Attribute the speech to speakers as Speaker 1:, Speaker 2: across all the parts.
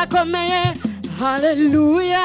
Speaker 1: irakomeye. Haleluya.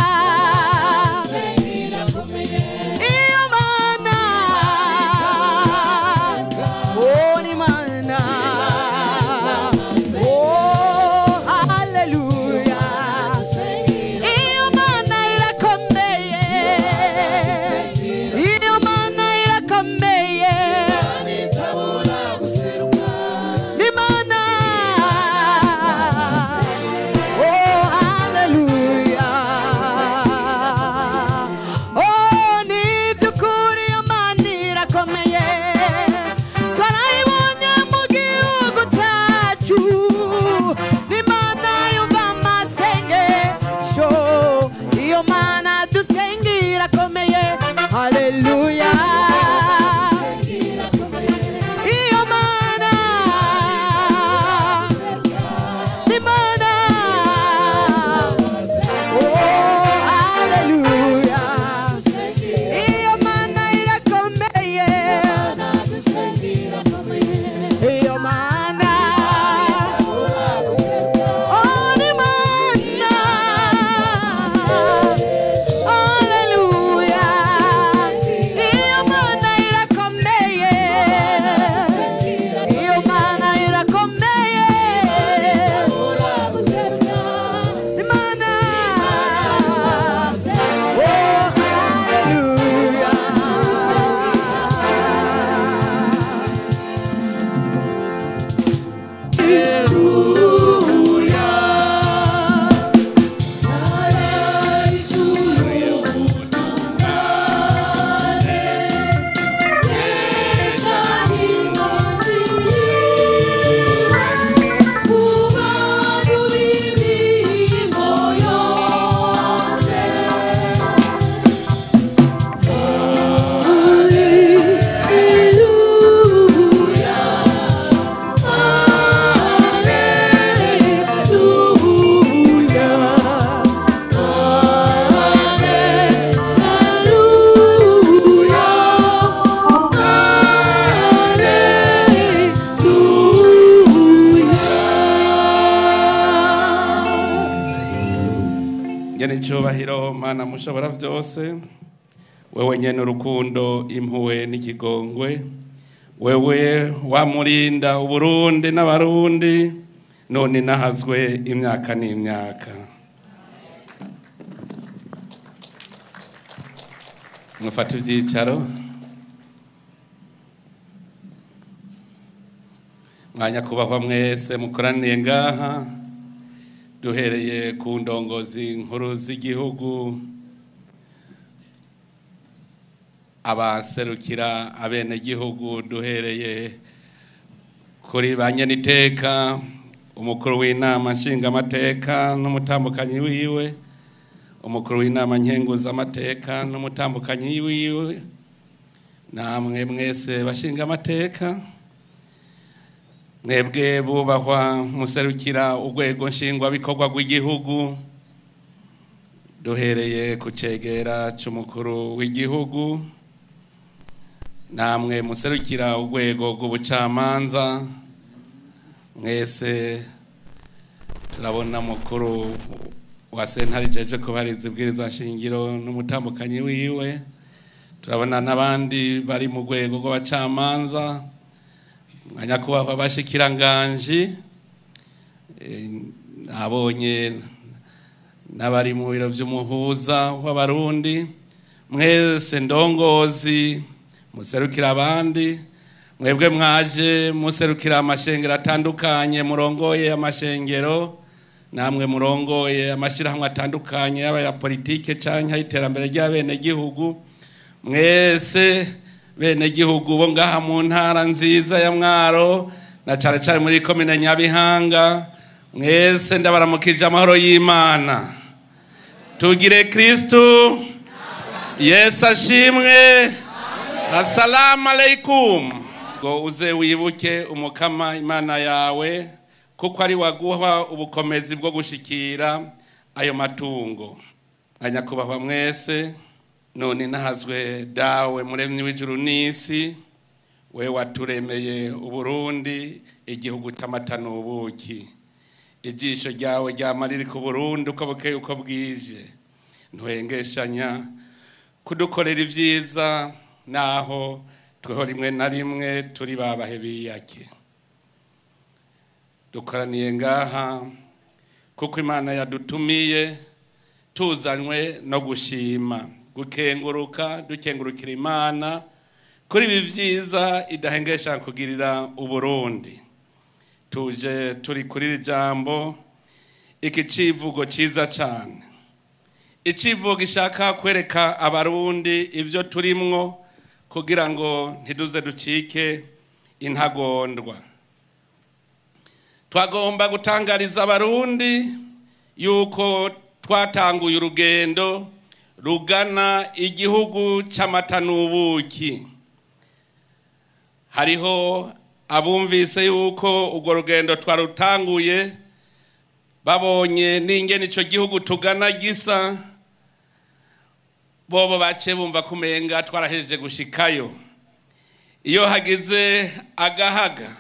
Speaker 2: Icyubahiro Mana mushobora byose, wewe nyene urukundo impuwe n'ikigongwe, wewe wamurinda Uburundi n'abarundi none nahazwe imyaka n'imyaka. Mufate ivyicaro. Mwanya kubahwa mwese mukoraniye ngaha, duhereye ku ndongozi nkuru z'igihugu, abaserukira abene gihugu, duhereye kuri banyeniteka, umukuru w'inama nshingamateka n'umutambukanyi wiwe, umukuru w'inama nkenguzamateka n'umutambukanyi wiwe, namwe mwese bashinga amateka, mwebwe bubahwa muserukira urwego nshingwabikorwa rw'igihugu, duhereye ku cegera c'umukuru w'igihugu, namwe muserukira urwego rw'ubucamanza, mwese turabona mukuru wa sentare jeje kubariza ibwirizwa shingiro n'umutambukanyi wiwe, turabona n'abandi bari mu rwego rw'abacamanza, mwanyakubahwa bashikiranganji, abonye n'abari mu biro vy'umuhuza w'abarundi, mwese ndongozi muserukira abandi, mwebwe mwaje muserukira amashengero atandukanye, murongoye amashengero, namwe murongoye amashirahamwe atandukanye yaba ya politike canke y'iterambere ry'abene gihugu, mwese bene gihugu bo ngaha mu ntara nziza ya Mwaro na cane cane muri komine Nyabihanga, mwese ndabaramukije amahoro y'Imana. Tugire Kristo Yesu ashimwe. Assalamu alaikum. Ngo uze wibuke umukama Imana yawe, kuko ari waguha ubukomezi bwo gushikira ayo matungo. Anyakubahwa mwese, none nahazwe dawe muremyi w'ijuru n'isi, we waturemeye Uburundi igihugu c'amata n'ubuki, ijisho ryawe ryama riri ku Burundi uko bukeye uko bwije, ntuhengeshanya kudukorera ivyiza naho tweho rimwe na rimwe turi babahe biyake. Dukoraniye ngaha kuko Imana yadutumiye tuzanywe no gushima, gukenguruka, dukengurukira Imana kuri ibi vyiza idahengesha kugirira Uburundi. Tuje turi kuri jambo iki civugo ciza cyane, icivugo gishaka kwereka abarundi ivyo turimwo kugira ngo ntiduze ducike intagondwa. Twagomba gutangariza abarundi yuko twatanguye urugendo rugana igihugu c'amata n'ubuki. Hariho abumvise yuko urwo rugendo twarutanguye babonye n'ingene ico gihugu tugana gisa, bobo bace bumva kumenga twarahejeje gushikayo. Iyo hagize agahaga,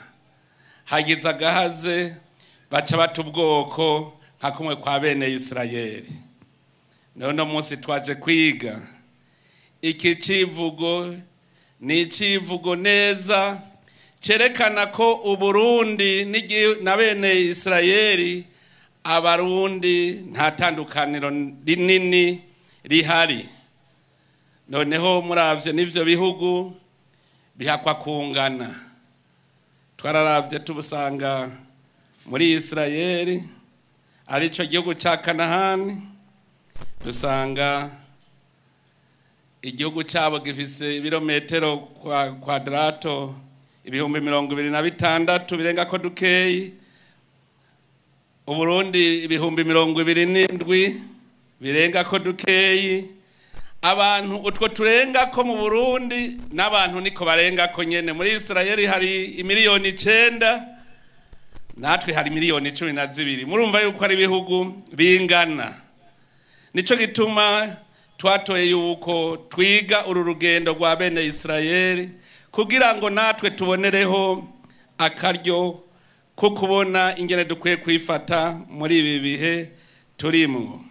Speaker 2: hagize agahaze, baca bata ubwoko nka kumwe kwa bene Isirayeli. None munsi twaje kwiga iki civugo, ni icivugo neza cerekana ko Uburundi na bene Isirayeli, abarundi nta tandukaniro rinini rihari. Noneho muravye n'ivyo bihugu bihakwa kungana. Twararavye tubusanga muri Isirayeli arico gihugu ca Kanahani, dusanga igihugu cabo gifise ibirometero kwadrato 26,000 birenga ko dukeyi. Uburundi 27,000 birenga ko dukeyi. Abantu utwo turenga ko mu Burundi n'abantu niko barenga ko nyene. Muri Isirayeli hari 9,000,000, natwe hari 12,000,000. Murumva yuko ari ibihugu bingana. Nico gituma twatoye yuko twiga uru rugendo rwa bene Isirayeli kugira ngo natwe tubonereho akaryo ko kubona ingene dukwiye kwifata muri ibi bihe turimo.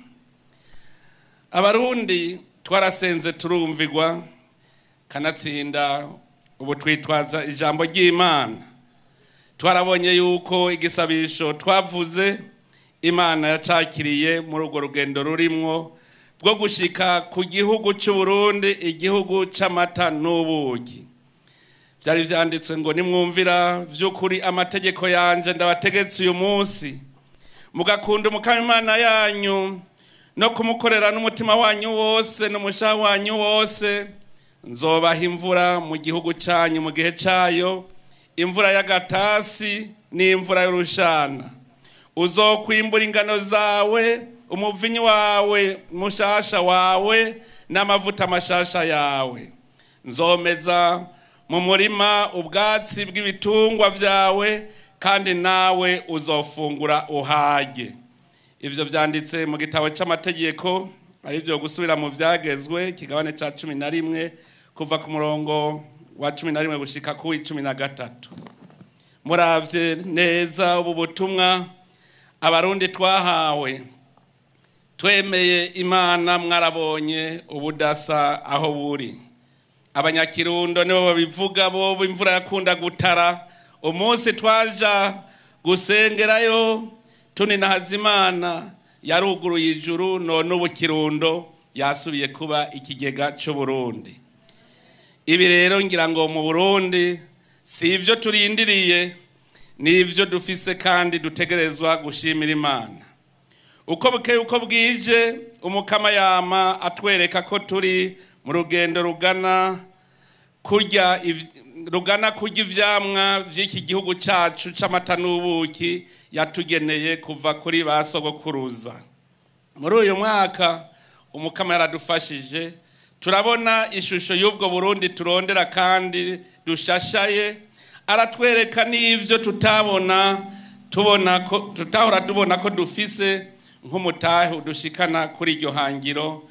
Speaker 2: Abarundi twarasenze turumvigwa, kanatsinda ubu twitwaza ijambo ry'Imana. Twarabonye yuko igisabisho twavuze Imana yacakiriye muri urwo rugendo rurimwo bwo gushika ku gihugu cy'u Burundi, igihugu c'amata n'ubuki. Byari vyanditswe ngo nimwumvira vy'ukuri amategeko yanje ndabategetse uyu munsi, mugakunda Umukama Imana yanyu no kumukorera n'umutima wanyu wose n'umushaha wanyu wose, nzobaha imvura mu gihugu canyu mu gihe cayo, imvura y'agatasi n'imvura y'urushana. Uzokwimbura ingano zawe, umuvinyi wawe mushasha wawe n'amavuta mashasha yawe. Nzomeza mu murima ubwatsi bw'ibitungwa vyawe, kandi nawe uzofungura uhage. Ivyo vyanditse mu gitabo c'amategeko, ari byo gusubira mu vyagezwe kigabane ca 11 kuva ku murongo wa 11 gushika ku 13. Muravye neza ubu butumwa abarundi twahawe, twemeye Imana, mwarabonye ubudasa aho buri. Abanyakirundo nibo babivuga, bo imvura yakunda gutara. Umunsi twaja gusengerayo tuninahaza Imana, yaruguruye ijuru, none ubu Kirundo yasubiye kuba ikigega cy'u Burundi. Ibi rero ngira ngo mu Burundi si ivyo turindiriye, ni ivyo dufise kandi dutegerezwa gushimira Imana. Uko bukeye uko bwije, Umukama yama atwereka ko turi mu rugendo rugana kurya ivyamwa vy'iki gihugu cacu c'amata n'ubuki yatugeneye kuva kuri basogokuruza. Muri uyu mwaka Umukama yaradufashije, turabona ishusho y'ubwo Burundi turondera kandi dushashaye. Aratwereka n'ivyo tutahora tubona ko dufise nk'umutahe udushikana kuri iryo hangiro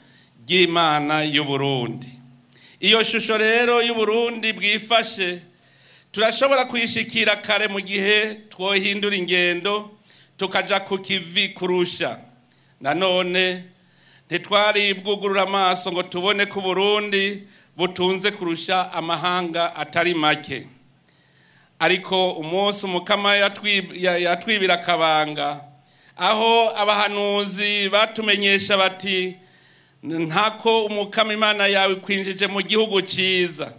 Speaker 2: ry'Imana y'u Burundi. Iyo shusho rero y'u Burundi bwifashe turashobora kuyishikira kare mu gihe twohindura ingendo tukaja ku kivi kurusha. Nanone ntitwari bwugurura amaso ngo tubone ku Burundi butunze kurusha amahanga atari make. Ariko umunsi umukama yatwibira akabanga, aho abahanuzi batumenyesha bati ntako umukama Imana yawe kwinjije mu gihugu cyiza,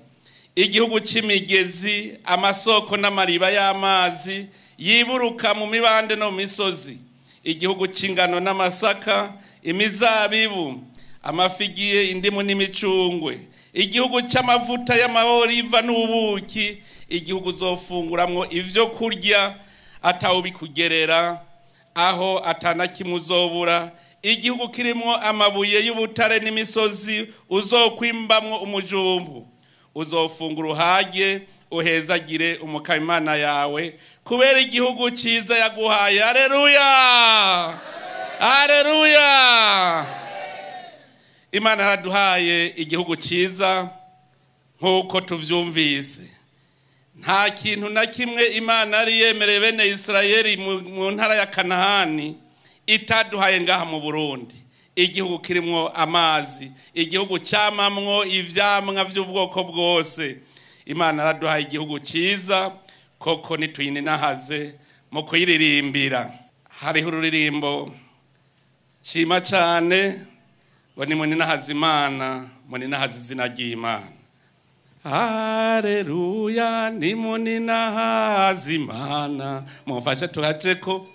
Speaker 2: igihugu cy'imigezi, amasoko n'amariba y'amazi yiburuka mu mibande no mu misozi, igihugu cy'ingano n'amasaka, imizabibu, amafigiye, indimu n'imicungwe, igihugu cy'amavuta y'amahoriva n'ubuki, igihugu uzofunguramwo ivyo kurya atawubikugerera, aho atana kimwe uzobura, igihugu kirimo amabuye y'ubutare n'imisozi uzokwimbamwo umujumbu, uzofungura uhage uhezagire umukama Imana yawe kubera igihugu cyiza yaguhaye. Haleluya, haleluya. Imana yaraduhaye igihugu cyiza nk'uko tuvyumvise. Nta kintu na kimwe Imana yari yemereye bene Isirayeli mu ntara ya Kanahani itaduhaye ngaha mu Burundi. Igihugu kirimo amazi, igihugu cyamamwo ivyamwa by'ubwoko bwose. Imana yaraduhaye igihugu cyiza, koko nituyininahaze mu kuyiririmbira. Hariho ururirimbo shima cyane ngo nimuninahaze Imana, muninahaze izina ry'Imana. Haleluya, nimuninahaze Imana. Mumfashe tuhaceko.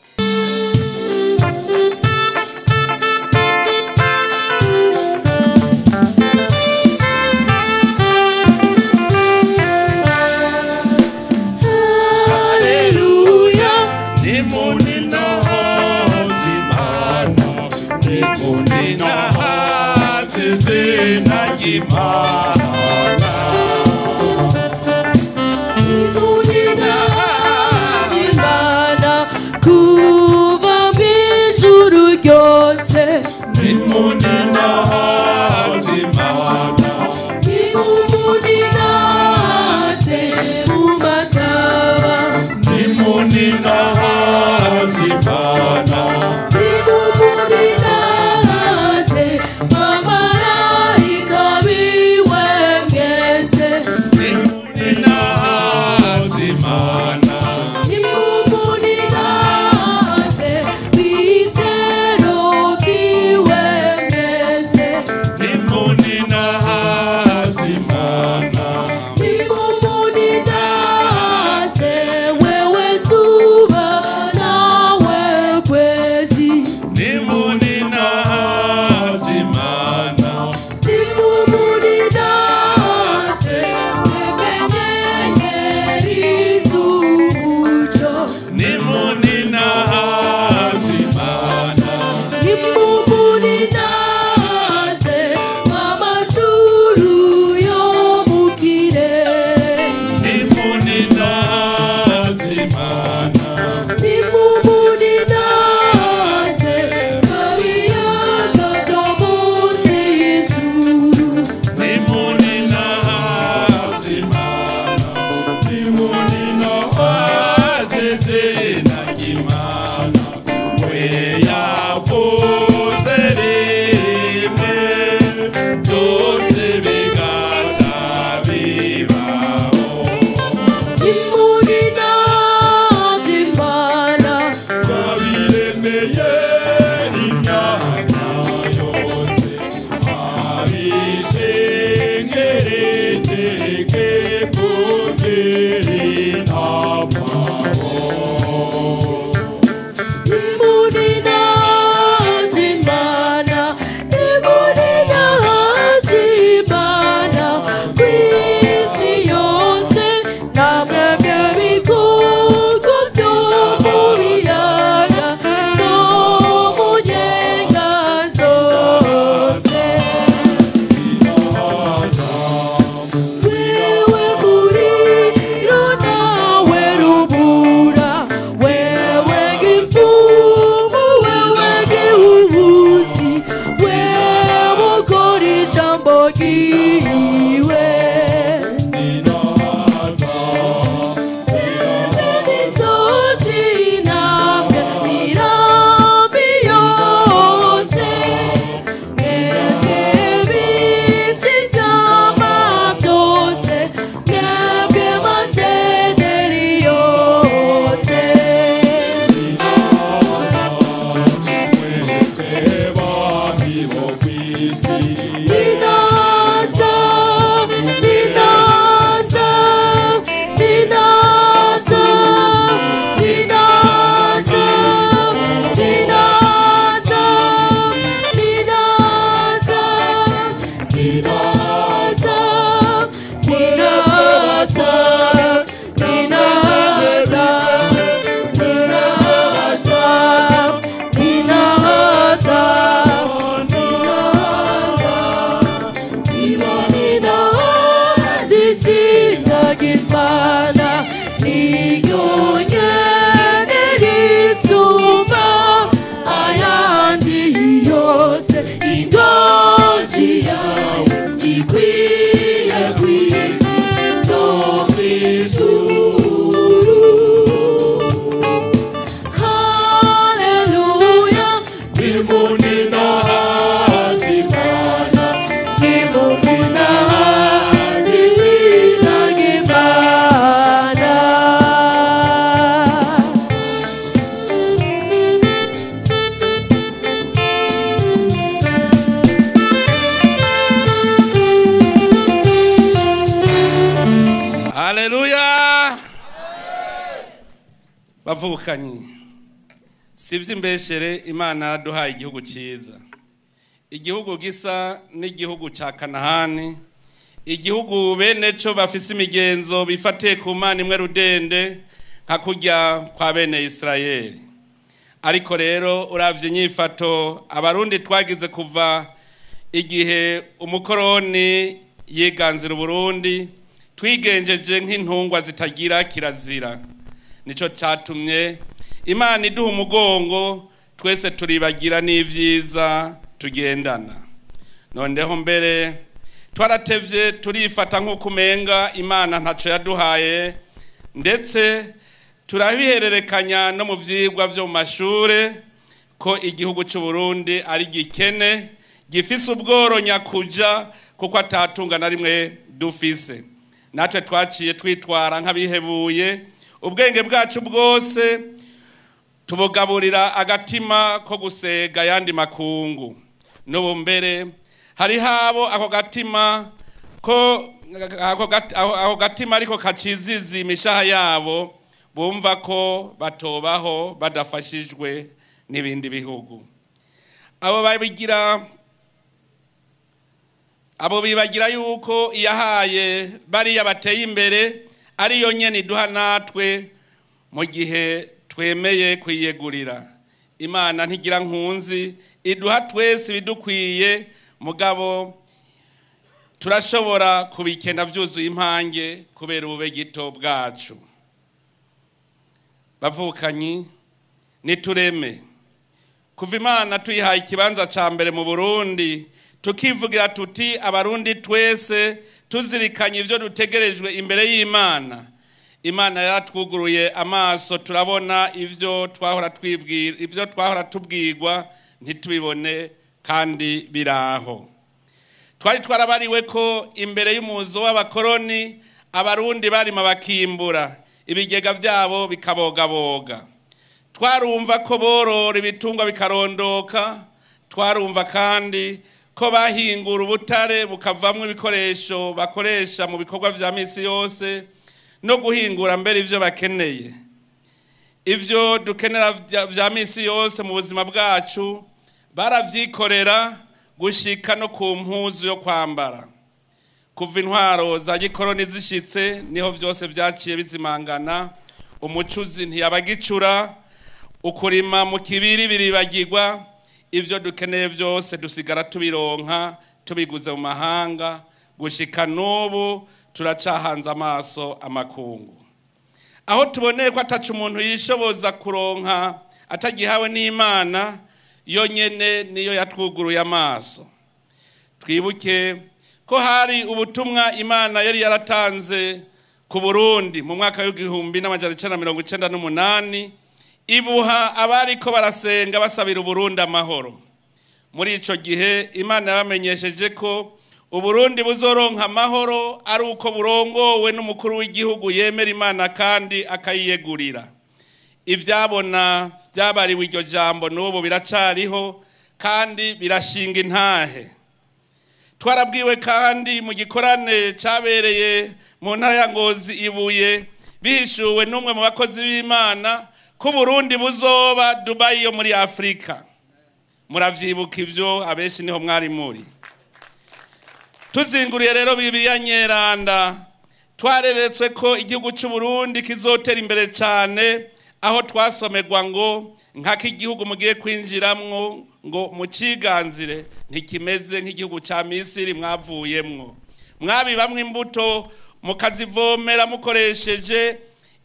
Speaker 1: Mira
Speaker 2: Bavukanye, sivyo imbeshere Imana yaduhaye igihugu cyiza, igihugu gisa n'igihugu ca Kanahani, igihugu bene cyo bafise imigenzo bifatiye ku Mana imwe rudende nka kurya kwa bene Israeli. Ariko rero uravye nyifato abarundi twagize kuva igihe umukoroni yiganzira Burundi, twigenjeje nk'intungwa zitagira kirazira. Nico catumye Imana iduha umugongo, twese turibagira n'ivyiza tugendana. Nondeho mbere twaratevye turifata nk'uko umenga Imana ntaco yaduhaye, ndetse turabihererekanya no mu vyigwa vyo mu mashure ko igihugu cy'u Burundi ari gikene, gifise ubworo nyakuja kuko atatunga na rimwe dufise. Natwe twaciye twitwara nk'abihebuye, ubwenge bwacu bwose tubugaburira agatima ko gusega yandi makungu. N'ubu mbere hari habo ako gatima ariko kacizizi imishaha yabo, bumva ko batobaho badafashijwe n'ibindi bihugu. Abo bibagira yuko iyahaye bariya bateye imbere ariyo nyene iduha natwe mu gihe twemeye kwiyegurira. Imana ntigira nkunzi, iduha twese bidukwiye, mugabo turashobora kubikena vyuzuye impange kubera ubube gito bwacu. Bavukanyi, nitureme kuva Imana tuyihaye ikibanza ca mbere mu Burundi, tukivugira tuti abarundi twese tuzirikanye ivyo dutegerejwe imbere y'Imana. Imana yaratwuguruye amaso, turabona ivyo twahora tubwirwa ntitubibone kandi biraho. Twari twarabariwe ko imbere y'umuzo w'abakoroni abarundi barima bakimbura, ibigega vyabo bikabogaboga. Twarumva ko borora ibitungwa bikarondoka, twarumva kandi ko bahingura ubutare bukavamwo ibikoresho bakoresha mu bikorwa vya misi yose, no guhingura mbere ivyo bakeneye. Ivyo dukenera vya misi yose mu buzima bwacu baravyikorera gushika no ku mpuzu yo kwambara. Kuva intwaro za gikoroni zishitse niho vyose vyaciye bizimangana, umucuzi ntiyabagicura, ukurima mu kibiri biribagirwa, ivyo dukeneye vyose dusigara tubironka tubiguze mu mahanga, gushika n'ubu turacahanze amaso amakungu. Aho tuboneye ko ataca umuntu yishoboza kuronka atagihawe n'Imana, yo nyene niyo yatwuguruye amaso. Twibuke ko hari ubutumwa Imana yari yaratanze ku Burundi mu mwaka w'1998, ibuha abariko barasenga basabira Burundi amahoro. Muri ico gihe Imana yabamenyesheje ko Uburundi buzoronka amahoro ari uko burongowe n'umukuru w'igihugu yemera Imana kandi akayiyegurira. Ivyabona vyabariwe iryo jambo n'ubu biracariho kandi birashinga intahe. Twarabwiwe kandi mu gikorane cabereye mu ntara ya Ngozi Ibuye, bihishuwe n'umwe mu bakozi b'Imana ko Burundi buzoba Dubai yo muri Afrika. Muravyibuka ivyo, abenshi niho mwari muri. Tuzinguriye rero Bibiliya nyeranda, twareretswe ko igihugu cy'u Burundi kizotera imbere cyane, aho twasomerwa ngo nk'aki igihugu mugiye kwinjiramwo ngo muciganzire ntikimeze nk'igihugu ca Misiri mwavuyemwo. Mwabibamwe imbuto mukazivomera mukoresheje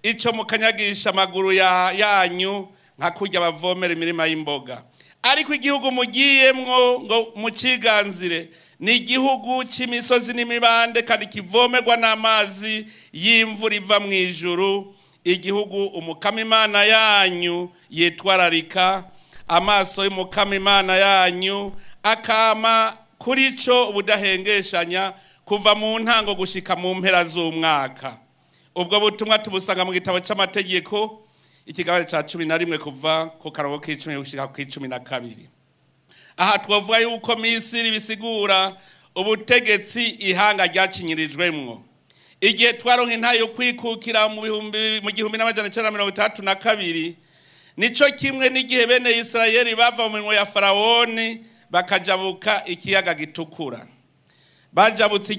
Speaker 2: ico mukanyagisha amaguru yanyu nka kurya bavomera imirima y'imboga. Ariko igihugu mugiyemwo ngo muciganzire ni igihugu c'imisozi n'imibande kandi kivomerwa n'amazi y'imvura iva mu ijuru, igihugu umukama Imana yanyu yitwararika, amaso y'umukama Imana yanyu akama kuri co ubudahengeshanya kuva mu ntango gushika mu mpera z'umwaka. Ubwo butumwa tubusanga mu gitabo c'amategeko ikigabane ca 11 kuva ku karongo k'icumi gushika ku 12. Aha twavuga yuko Misiri bisigura ubutegetsi ihanga ryacinyirijwemwo. igihe twaronka intayo yo kwikukira mu 1932 nico kimwe n'igihe bene Isirayeli bava mu minwe ya Farawoni bakajabuka ikiyaga gitukura. Bajabutse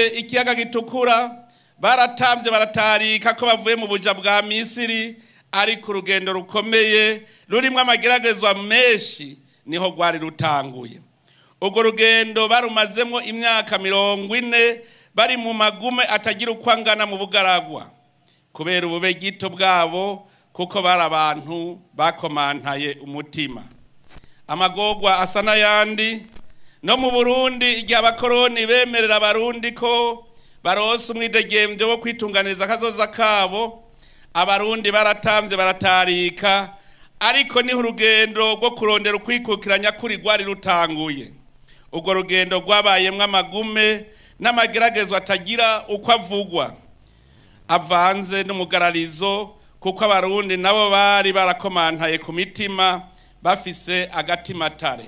Speaker 2: ikiyaga gitukura baratavye baratarika ko bavuye mu buja bwa Misiri, ariko urugendo rukomeye rurimwe amageragezwa menshi niho rwari rutanguye. Urwo rugendo barumazemo imyaka 40 bari mu magume atagira uko angana mu bugaragwa kubera ubube gito bwabo, kuko bari abantu bakomantaye umutima. Amagorwa asa n'ayandi no mu Burundi igihe abakoroni bemerera abarundi ko baronse umwidegemvyo wo kwitunganiza akazoza kabo, abarundi baratamvye baratarika, ariko niho urugendo rwo kurondera ukwikukiranya kuri rwari rutanguye. Urwo rugendo rwabayemwo amagume n'amageragezwa atagira uko avugwa, avanze n'umugararizo, kuko abarundi nabo bari barakomantaye ku mitima bafise agatimatare.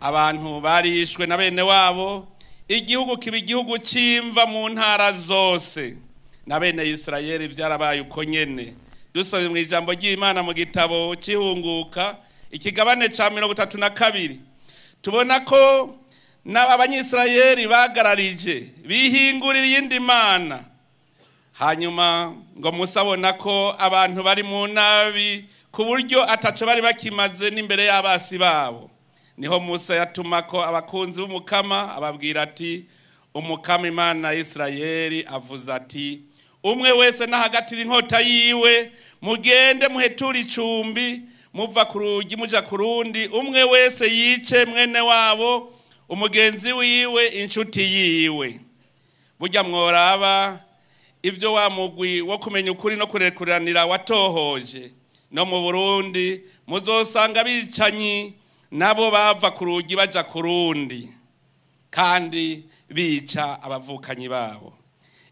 Speaker 2: Abantu barishwe na bene wabo, igihugu kiba igihugu cimva mu ntara zose, na bene Isirayeli vyarabaye uko nyene. Dusomye mu ijambo ry'Imana mu gitabo c'Ihunguka ikigabane ca 32 tubona ko n'abanyisirayeli bagararije bihingurira iyindi mana. Hanyuma ngo Musa abona ko abantu bari mu nabi ku buryo ataco bari bakimaze n'imbere y'abasi babo, niho Musa yatuma ko abakunzi b'umukama ababwira ati, umukama Imana ya Isirayeli avuze ati, umwe wese nahagatira inkota yiwe, mugende muhetura icumbi, muva ku rugi muja ku rundi, umwe wese yice mwene wabo, umugenzi wiwe, inshuti yiwe. Burya mworaba ivyo wa mugwi wo kumenya ukuri no kurekuranira watohoje, no mu Burundi muzosanga bicanyi nabo bava ku rugi baja ku rundi, kandi bica abavukanyi babo.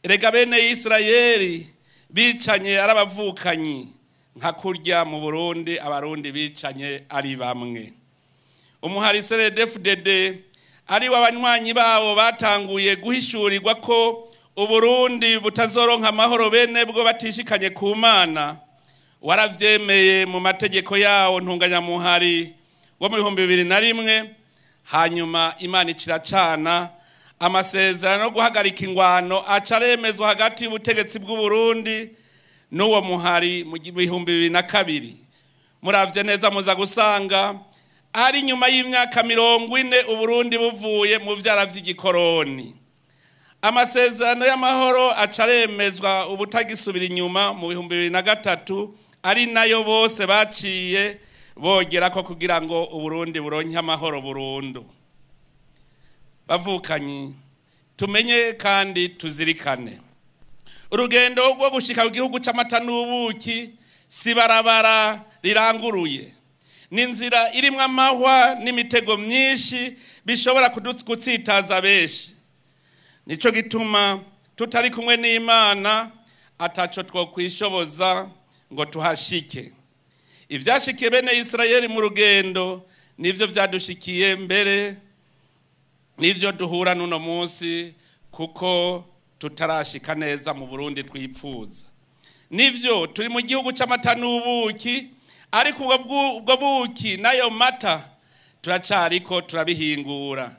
Speaker 2: Erega bene Isirayeli bicanye ari abavukanyi, nka kurya mu Burundi abarundi bicanye ari bamwe. Umuhari CNDD-FDD ari w'abanywanyi babo batanguye guhishurirwa ko Uburundi butazoronka amahoro bene bwo batishikanye ku Mana, waravyemeye mu mategeko yawo ntunganyamuhari wo mu 2001. Hanyuma Imana ikiracana amasezerano no guhagarika ingwano acaremezwa hagati y'ubutegetsi bw'u Burundi n'uwo muhari mu 2002. Muravye neza muza gusanga ari nyuma y'imyaka 40 Uburundi buvuye mu vyara vy'igikoroni. Amasezerano y'amahoro acaremezwa ubutagisubira inyuma mu 2003, ari nayo bose baciye bogera ko kugira ngo Uburundi buronke amahoro burundu. Bavukanyi, tumenye kandi tuzirikane, urugendo rwo gushika mu gihugu c'amata n'ubuki si barabara riranguruye, n'inzira irimwo amahwa n'imitego myinshi bishobora kudutsitaza benshi. Nico gituma tutari kumwe n'Imana ataco twokwishoboza ngo tuhashike. Ivyashikiye bene Isirayeli mu rugendo nivyo vyadushikiye mbere, nivyo duhura n'uno munsi, kuko tutarashika neza mu Burundi twipfuza. Nivyo turi mu gihugu c'amata n'ubuki, ariko ubwo buki nayo mata turacariko turabihingura.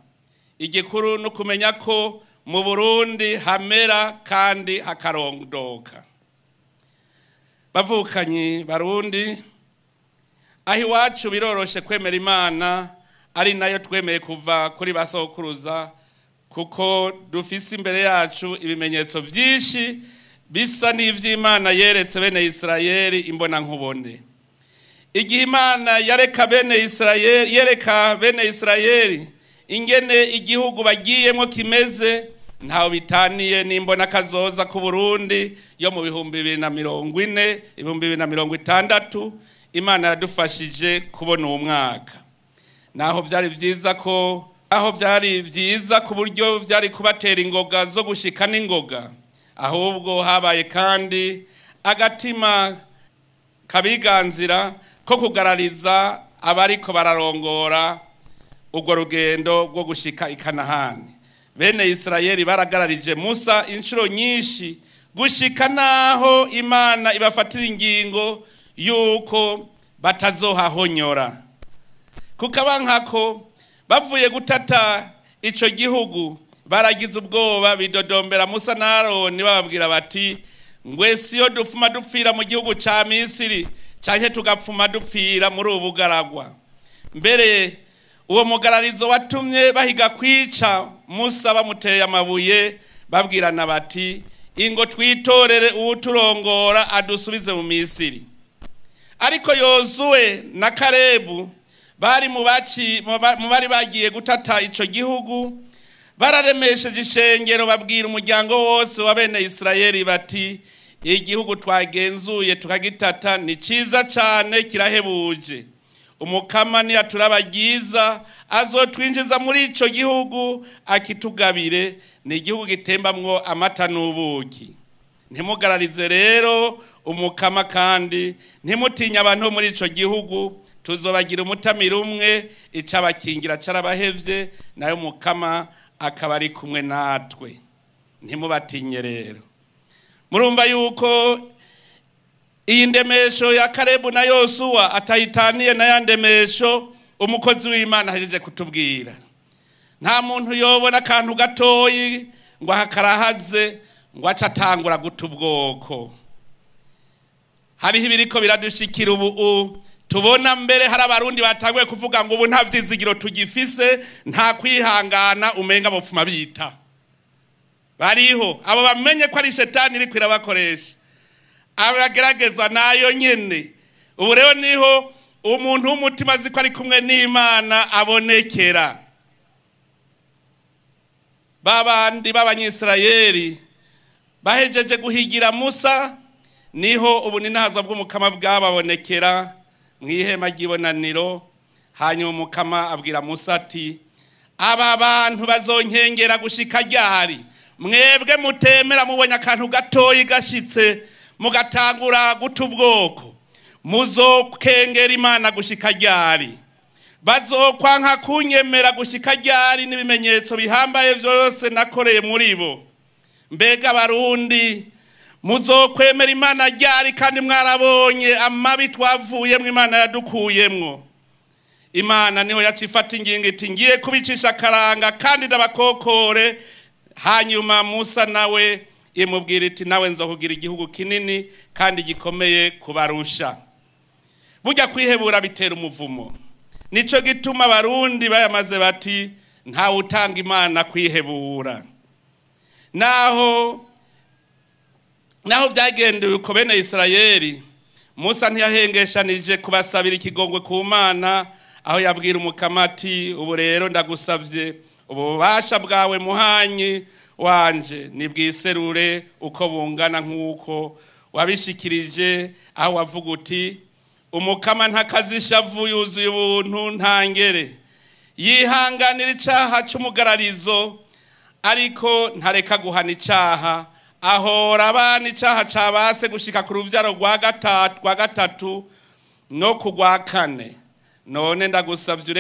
Speaker 2: Igikuru no kumenya ko mu Burundi hamera kandi hakarondoka. Bavukanyi Barundi, aho iwacu biroroshe kwemera Imana, ari nayo twemeye kuva kuri basokuruza, kuko dufise imbere yacu ibimenyetso vyinshi bisa n'ivy'Imana yeretse bene Isirayeli imbona nkubone. Igihe Imana yereka bene Isirayeli ingene igihugu bagiyemwo kimeze, ntaho bitaniye n'imbona kazoza ku Burundi yo mu 2040 2060. Imana yadufashije kubona uwo mwaka, naho vyari vyiza ku buryo vyari kubatera ingoga zo gushika n'ingoga, ahubwo habaye kandi agatima kabiganzira ko kugarariza abariko bararongora urwo rugendo rwo gushika i Kanahani. bene Isirayeli baragararije Musa inshuro nyinshi gushika naho Imana ibafatira ingingo yuko batazohahonyora. Kukabankako bavuye gutata ico gihugu baragize ubwoba bidodombera Musa na Aroni bababwira bati ngwese iyo dufuma dupfira mu gihugu ca Misiri canke tugapfuma dupfira muri ubugaragwa. Mbere uwo mugararizo watumye bahiga kwica Musa bamuteye amabuye babwirana bati ingo twitorere uwuturongora adusubize mu Misiri. Ariko Yozuwe na Kalebu bari mu bari bagiye gutata ico gihugu bararemesheje ishengero babwira umuryango wose wa bene Isirayeli bati igihugu twagenzuye tukagitata ni ciza cyane kirahebuje. Umukama ni aturabagiza azotwinjiza muri ico gihugu akitugabire, ni igihugu gitembamwo amata n'ubuki. Ntimugararize rero umukama kandi ntimutinya abantu muri ico gihugu, tuzobagira umutamira umwe icabakingira carabahevye nayo umukama akaba ari kumwe natwe. Ntimubatinye rero. Murumva yuko iyi ndemesho ya Kalebu na Yosuwa atayitaniye na ya ndemesho umukozi w'Imana ahejeje kutubwira. Nta muntu yobona akantu gatoyi ngo hakarahaze ngo acatangura guta ubwoko. Hariho ibiriko biradushikira ubu tubona mbere hari abarundi batanguye kuvuga ngo ubu nta vyizigiro tugifise, nta kwihangana umenga bopfuma bita. Bariho abo bamenye ko ari shetani iri kwirabakoresha, abagerageza nayo nyene. Ubu rero niho umuntu w'umutima azi ko ari kumwe n'Imana abonekera. Babandi b'Abanyisirayeli bahejeje guhigira Musa, niho ubuninahaza bw'umukama bwababonekera mw'ihema ry'ibonaniro. Hanyuma umukama abwira Musa ati aba bantu bazonkengera gushika ryari? Mwebwe mutemera mubonye akantu gatoyi gashitse mugatangura guta ubwoko, muzokengera Imana gushika ryari? Bazokwanka kunyemera gushika ryari n'ibimenyetso bihambaye vyose nakoreye muri bo? Mbega Barundi muzokwemera Imana ryari kandi mwarabonye amabi twavuyemwo Imana yadukuyemwo? Imana niho yacifata ingingo iti ngiye kubicisha karanga kandi ndabakokore. Hanyuma Musa nawe imubwira iti nawe nzokugira igihugu kinini kandi gikomeye kubarusha. Burya kwihebura bitera umuvumo. Nico gituma Abarundi bayamaze bati nta utanga Imana kwihebura. Naho byagendeye uko bene Isirayeli, Musa ntiyahengeshanije kubasabira ikigongwe ku Mana, aho yabwira umukama ati ubu rero ndagusavye ububasha bwawe muhanyi wanje nibwiserure uko bungana nk'uko wabishikirije, aho wavuga uti umukama ntakazishavu yuzuye ubuntu ntangere, yihanganira icaha c'umugararizo ariko ntareka guhana icaha, ahora abana icaha cabase gushika ku ruvyaro rwa gatatu no kugwa kane. None ndagusavye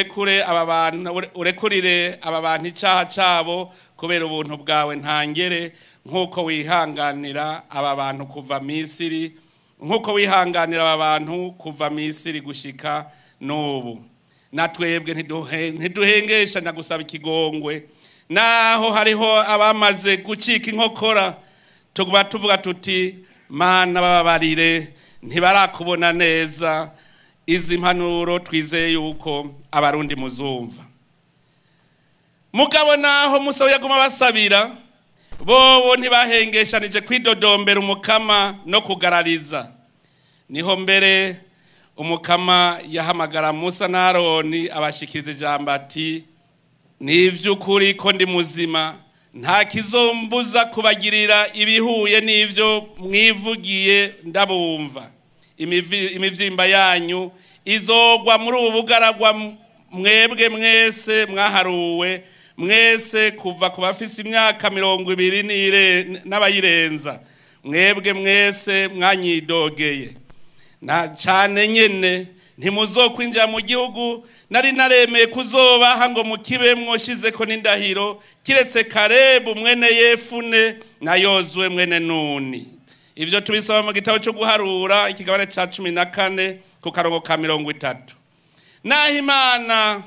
Speaker 2: urekurire aba bantu icaha cabo kubera ubuntu bwawe ntangere, nkuko wihanganira aba bantu kuva Misiri, nkuko wihanganira aba bantu kuva Misiri gushika n'ubu. Natwebwe ntiduhengeshanya gusaba ikigongwe, naho hariho abamaze gucika inkokora tuvuga tuti Mana bababarire ntibarakubona neza. Izi mpanuro twizeye yuko Abarundi muzumva. Mugabo naho Musa yaguma basabira, bobo ntibahengeshanije kwidodombera umukama no kugarariza. Niho mbere umukama yahamagara Musa na Aroni abashikiriza ijambo ati nivy'ukuri ko ndi muzima, nta kizombuza kubagirira ibihuye n'ivyo mwivugiye ndabumva. Imivyimba yanyu izogwa muri ubu bugaragwa, mwebwe mwese mwaharuwe, mwese kuva ku bafise imyaka 20 n'abayirenza, mwebwe mwese mwanyidogeye na cyane nyene ntimuzokwinjira mu gihugu nari naremeye kuzobaha ngo mukibemwo shizeko n'indahiro kiretse Kalebu mwene Yefune na Yozuwe mwene Nuni. Ivyo tubisoma mu gitabo cyo guharura ikigabane ca 14 ku karongo ka 30. Naho Imana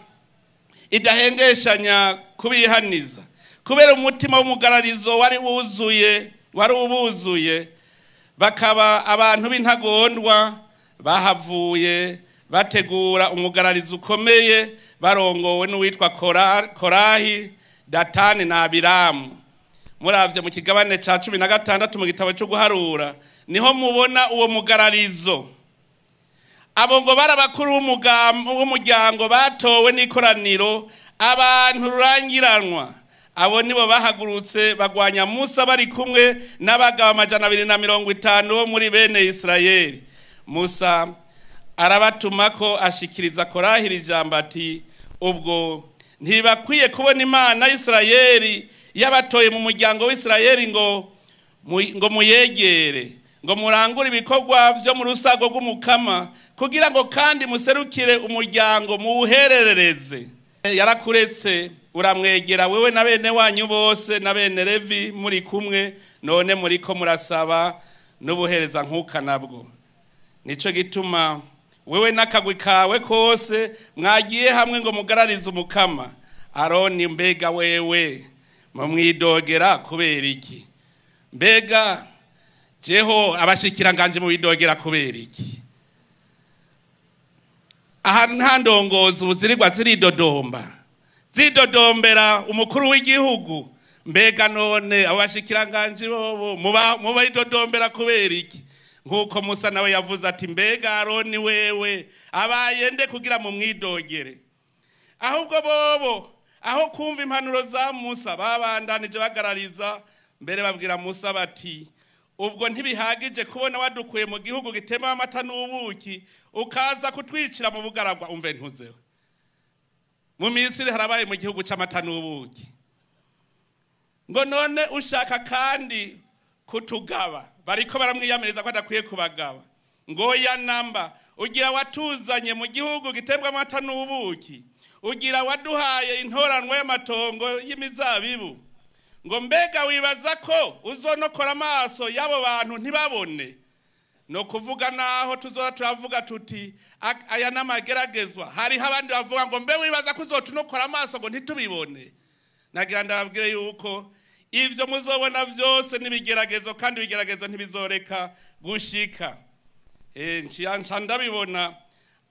Speaker 2: idahengeshanya kubihaniza kubera umutima w'umugararizo wari ubuzuye bakaba abantu b'intagondwa bahavuye bategura umugararizo ukomeye barongowe n'uwitwa Korahi, Datani na Abiramu. Muravye mu kigabane ca 16 mu gitabo cyo guharura niho mubona uwo mugararizo. Abo ngo barabakuru w'umuryango batowe n'ikoraniro abantu rurangiranwa. Abo nibo bahagurutse bagwanya Musa bari kumwe n'abagabo 250 bo muri bene Israeli. Musa arabatumako ashikiriza Korahi ijambo ati ubwo ntibakwiye kubona Imana Israeli yabatoye mu muryango w'Israeli ngo muyegere ngo murangure ibikorwa byo mu rusago rw'umukama kugira ngo kandi muserukire umuryango muwuhererereze. Yarakuretse uramwegera wewe na bene wanyu bose na bene Levi muri kumwe none muriko murasaba n'ubuhereza nkuka nabwo. Nico gituma wewe n'akagwi kawe kose mwagiye hamwe ngo mugararize umukama. Aroni mbega wewe mwidogera kubera iki? Mbega jeho abashikiranganje mu bidogera kubera iki? Aha nta ndongozi ubuzirirwa zidodombera umukuru w'igihugu. Mbega none abashikiranganje bobo muba idodombera kubera iki? Nkuko Musa nawe yavuze ati mbega Aroni wewe abaye nde kugira mu mwidogere? Ahubwo bobo aho kumva impanuro za Musa babandanije bagarariza mbere babwira Musa bati ubwo ntibihagije kubona wadukuye mu gihugu gitema amata n'ubuki ukaza kutwicira mu bugaragwa. Umve ntuzewe mu Misiri harabaye mu gihugu c'amata n'ubuki ngo none ushaka kandi kutugaba. Bariko baramwiyamiriza ko adakwiye kubagaba. Ngo ya namba ugira watuzanye mu gihugu gitembwa amata n'ubuki, ugira waduhaye intoranwa y'amatongo y'imizabibu. Ngo mbega wibaza ko uzonokora amaso y'abo bantu ntibabone? No kuvuga naho tuzoza turavuga tuti aya namageragezwa hariho abandi bavuga ngo mbe wibaza ko uzotunokora amaso ngo ntitubibone. Nagira ndababwire yuko ivyo muzobona vyose nibigeragezo kandi bigeragezo ntibizoreka gushika. Nca ndabibona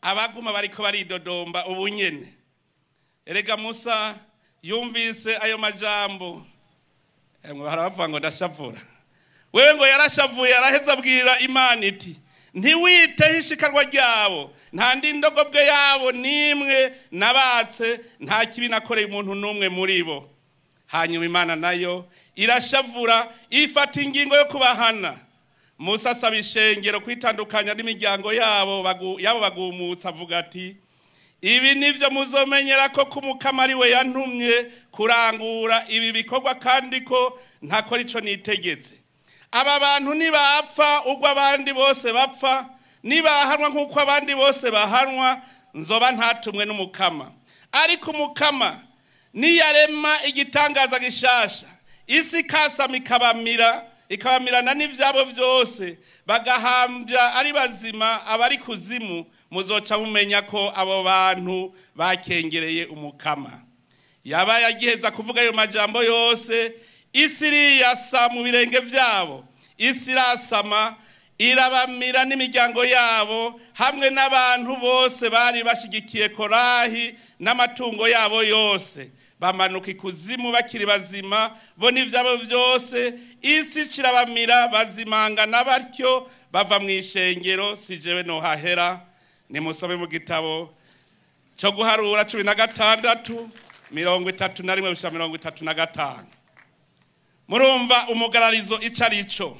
Speaker 2: abaguma bariko baridodomba ubunyene. Erega Musa yumvise ayo majambo baravuga ngo ndashavura. Wewe ngo yarashavuye araheza abwira Imana iti ntiwiteho ishikarwa ryabo, nta ndindogobwe yabo nimwe nabatse, nta kibi nakoreye umuntu numwe muri bo. Hanyuma Imana nayo irashavura ifata ingingo yo kubahana. Musa asaba ishengero kwitandukanya n'imiryango yabo bagumutsa avuga ati ibi nivyo muzomenyera ko kumukama ari we yantumye kurangura ibi bikorwa kandi ko ntakora ico nitegetse. Aba bantu nibapfa ugwa abandi bose bapfa, nibahanwa nk'uko abandi bose bahanwa, nzoba ntatumwe n'umukama. Ariko umukama niyarema igitangaza gishasha, isi kasama ikabamirana n'ivyabo vyose, bagahambya ari bazima abari kuzimu, muzoca mumenya ko abo bantu bakengereye umukama. Yaba yagiheza kuvuga ayo majambo yose, isi iriyasa mu birenge vyabo, isi irasama irabamira n'imiryango yabo hamwe n'abantu bose bari bashigikiye Korahi n'amatungo yabo yose. Bamanuka ikuzimu bakiri bazima bo n'ivyabo vyose, isi kirabamira bazimangana batyo bava mu ishengero. Si jewe no hahera, nimusome mu gitabo cyo guharura 16 31-35. Murumva umugararizo icarico.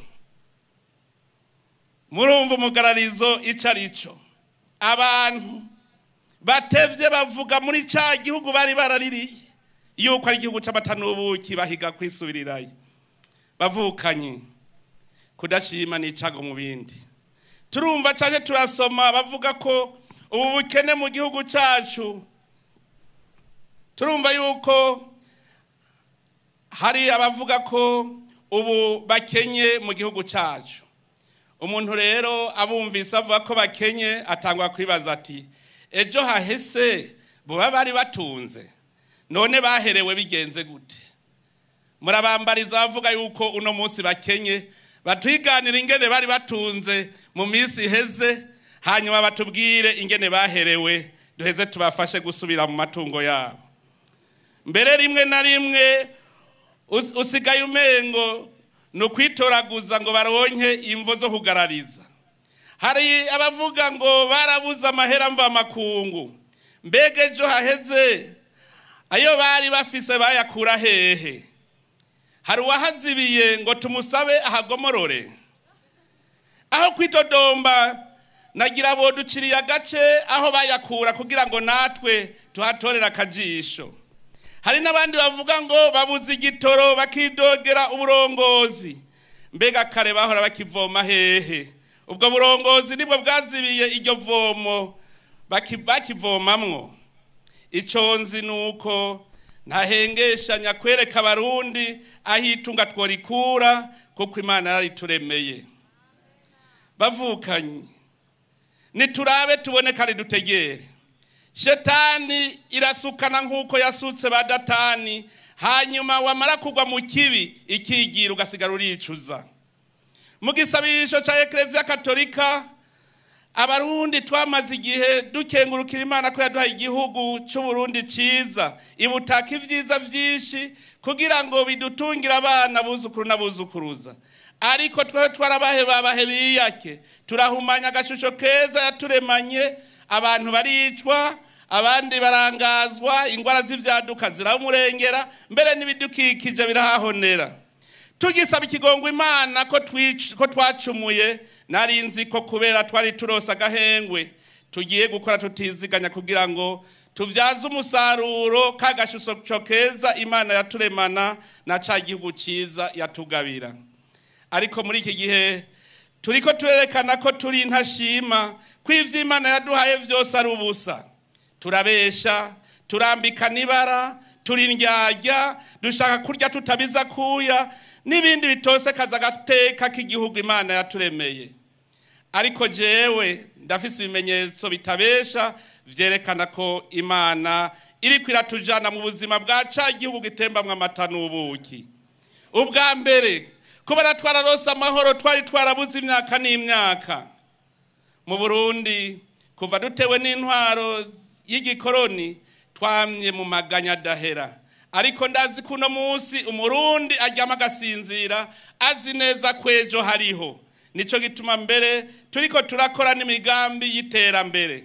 Speaker 2: Murumva umugararizo icarico. Abantu batevye bavuga muri ca gihugu bari baraririye yuko ari igihugu c'amata n'ubuki bahiga kwisubirirayo. Bavukanye kudashima n'icago mu bindi. Turumva cyane turasoma bavuga ko ubu bukene mu gihugu cyacu turumva yuko hari abavuga ko ubu bakenye mu gihugu cyacu. Umuntu rero abumvise avuga ko bakenye atangwa kwibaza ati ejo hahese buba bari batunze none baherewe bigenze gute? Murabambariza bavuga yuko uno munsi bakenye, batwiganira ingene bari batunze mu minsi iheze, hanyuma batubwire ingene baherewe duheze tubafashe gusubira mu matungo yabo. Mbere rimwe na rimwe usigaye umengo no kwitoraguza ngo baronke imvo zo kugarariza. Hari abavuga ngo barabuza amahera mva makungu, mbega ejo haheze ayo bari bafise bayakura hehe? Hari uwahazibiye ngo tumusabe ahagomorore. Aho kwitodomba nagira boduciriye agace aho bayakura kugira ngo natwe tuhatorera akajisho. Hari n'abandi bavuga ngo babuze igitoro bakidogera uburongozi, mbega kare bahora bakivoma hehe? Ubwo burongozi nibwo bwazibiye iryo vomo bakivomamwo. Ico nzi nuko ntahengeshanya kwereka abarundi ahitunga tworikura kuko Imana yarituremeye. Bavukanye niturabe tubone kare dutegere. Shetani irasukana nkuko yasutse ba Datani, hanyuma wamara kugwa mu kibi ikigira ugasigara uricuza. Mu gisabisho ca Eklezia Katolika abarundi twamaze igihe dukengurukira Imana ko yaduhaye igihugu cy'u Burundi ciza, ibutaka ivyiza vyinshi kugira ngo bidutungira abana buzukuru n'abuzukuruza. Ariko twe twarabahe biyake, turahumanya agashusho keza yaturemanye, abantu baricwa, abandi barangazwa, ingwara z'ivyaduka ziramurengera, mbere n'ibidukikije birahahonera. Tugisaba ikigongo Imana ko twacumuye, narinzi ko kubera twari turosa agahengwe tugiye gukora tutiziganya kugira ngo tuvyaze umusaruro kagashusho keza Imana yaturemana na ca gihugu ciza yatugabira. Ariko muri iki gihe turiko turerekana ko turi ntashima, kw'ivyo Imana yaduhaye vyose ari ubusa. Turabesha, turambika nibara, turindyarya, dushaka kurya tutabiza kuya, n'ibindi bitose kaza gateka k'igihugu Imana yaturemeye. Ariko jewe ndafise ibimenyetso bitabesha vyerekana ko Imana iri kwiratujana mu buzima bwa ca gihugu gitembamwe amata n'ubuki. Ubwa mbere kuba twararosa amahoro twari twarabuze imyaka n'imyaka. Mu Burundi kuva dutewe n'intwaro y'igikoroni twamye mu maganya dahera. Ariko ndazi kuno munsi umurundi aryama agasinzira azi neza kwejo hariho. Nico gituma mbere turiko turakora n'imigambi y'iterambere.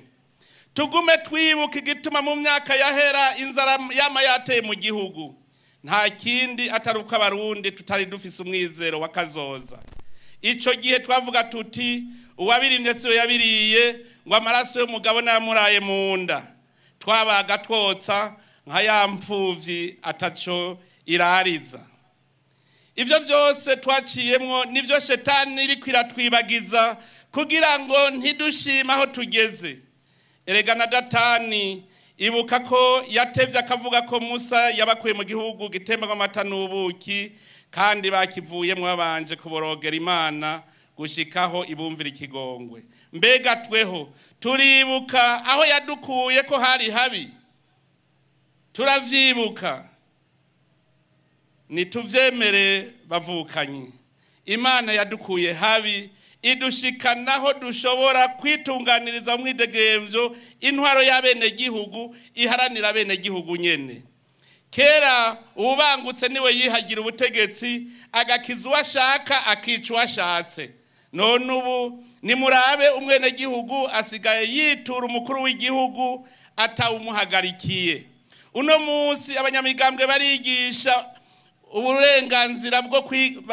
Speaker 2: Tugume twibuka igituma mu myaka yahera inzara yama yateye mu gihugu. Nta kindi ataruka abarundi tutari dufise umwizero wakazoza. Ico gihe twavuga tuti uwabirimye siyo yabiriye ngo amaraso y'umugabo n'amuraye mu nda. Twabaga twotsa nka ya mpfuvyi ataco irariza. Ivyo vyose twaciyemwo nivyo Shetani iri kwiratwibagiza kugira ngo ntidushima aho tugeze. Erega na Datani ibuka ko yatevye akavuga ko Musa yabakuye mu gihugu gitembamwe amata n'ubuki, kandi bakivuyemwo babanje kuborogera Imana gushikaho ibumvira ikigongwe. Mbega tweho turibuka aho yadukuye ko hari habi? Turavyibuka? Nituvyemere bavukanye, Imana yadukuye habi idushikanaho dushobora kwitunganiriza mwidegemvyo intwaro y'abene gihugu iharanira bene gihugu nyene. Kera ubangutse niwe yihagira ubutegetsi agakiza uwashaka akica uwashatse. None ubu nimurabe umwene gihugu asigaye yitura umukuru w'igihugu atawumuhagarikiye. Uno munsi abanyamigambwe barigisha uburenganzira bwo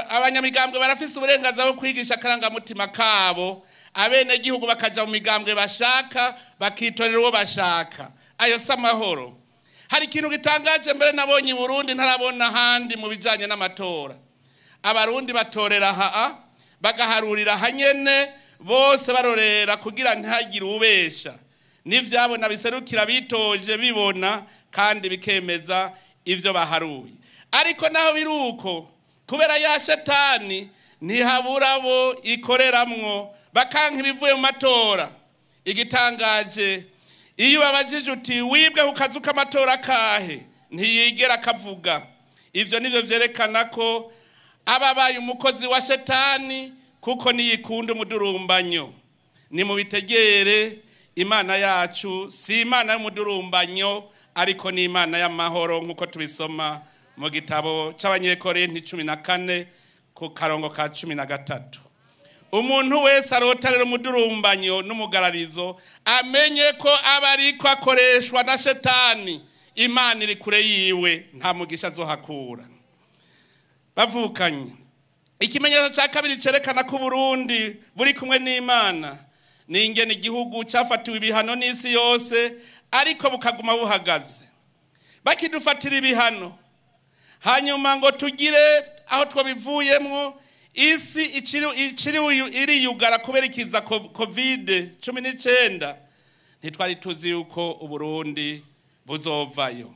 Speaker 2: abanyamigambwe barafise uburenganzira bwo kwigisha akarangamutima kabo, abene gihugu bakaja mu migambwe bashaka bakitorera uwo bashaka. Ayo si amahoro. Hari ikintu gitangaje mbere nabonye i Burundi ntarabona handi mu bijanye n'amatora. Abarundi batorera haa bagaharurira hanyene bose barorera kugira ntihagire ubesha. n'ivyabona biserukira bitoje bibona kandi bikemeza ivyo baharuye. Ariko naho biruko kubera ya shetani ntihabura bo ikoreramwo bakanka ibivuye mu matora. Igitangaje iyo babajije uti wibwe kukazu k'amatora kahe ntiyigera kavuga. Ivyo nivyo vyerekana ko ababaye umukozi wa shetani kuko niyikunda umudurumbanyo. Ni mu bitegere Imana yacu si Imana y'umudurumbanyo ariko ni Imana y'amahoro nkuko tubisoma mu gitabo c'Abanyekorinti 14 ku karongo ka 13. Umuntu wese arotarera umudurumbanyo n'umugararizo amenye ko abariko akoreshwa na shetani. Imana iri kure yiwe nta mugisha azohakura. Bavukanye ikimenyetso cya kabiri cerekana ko Burundi buri kumwe n'Imana ni ingene igihugu cyafatiwe ibihano n'isi yose ariko bukaguma buhagaze. Bakidufatira ibihano hanyuma ngo tugire aho twabivuyemwo isi iriyugara kubera ikiza COVID-19 ntitwari tuzi yuko Uburundi buzovayo.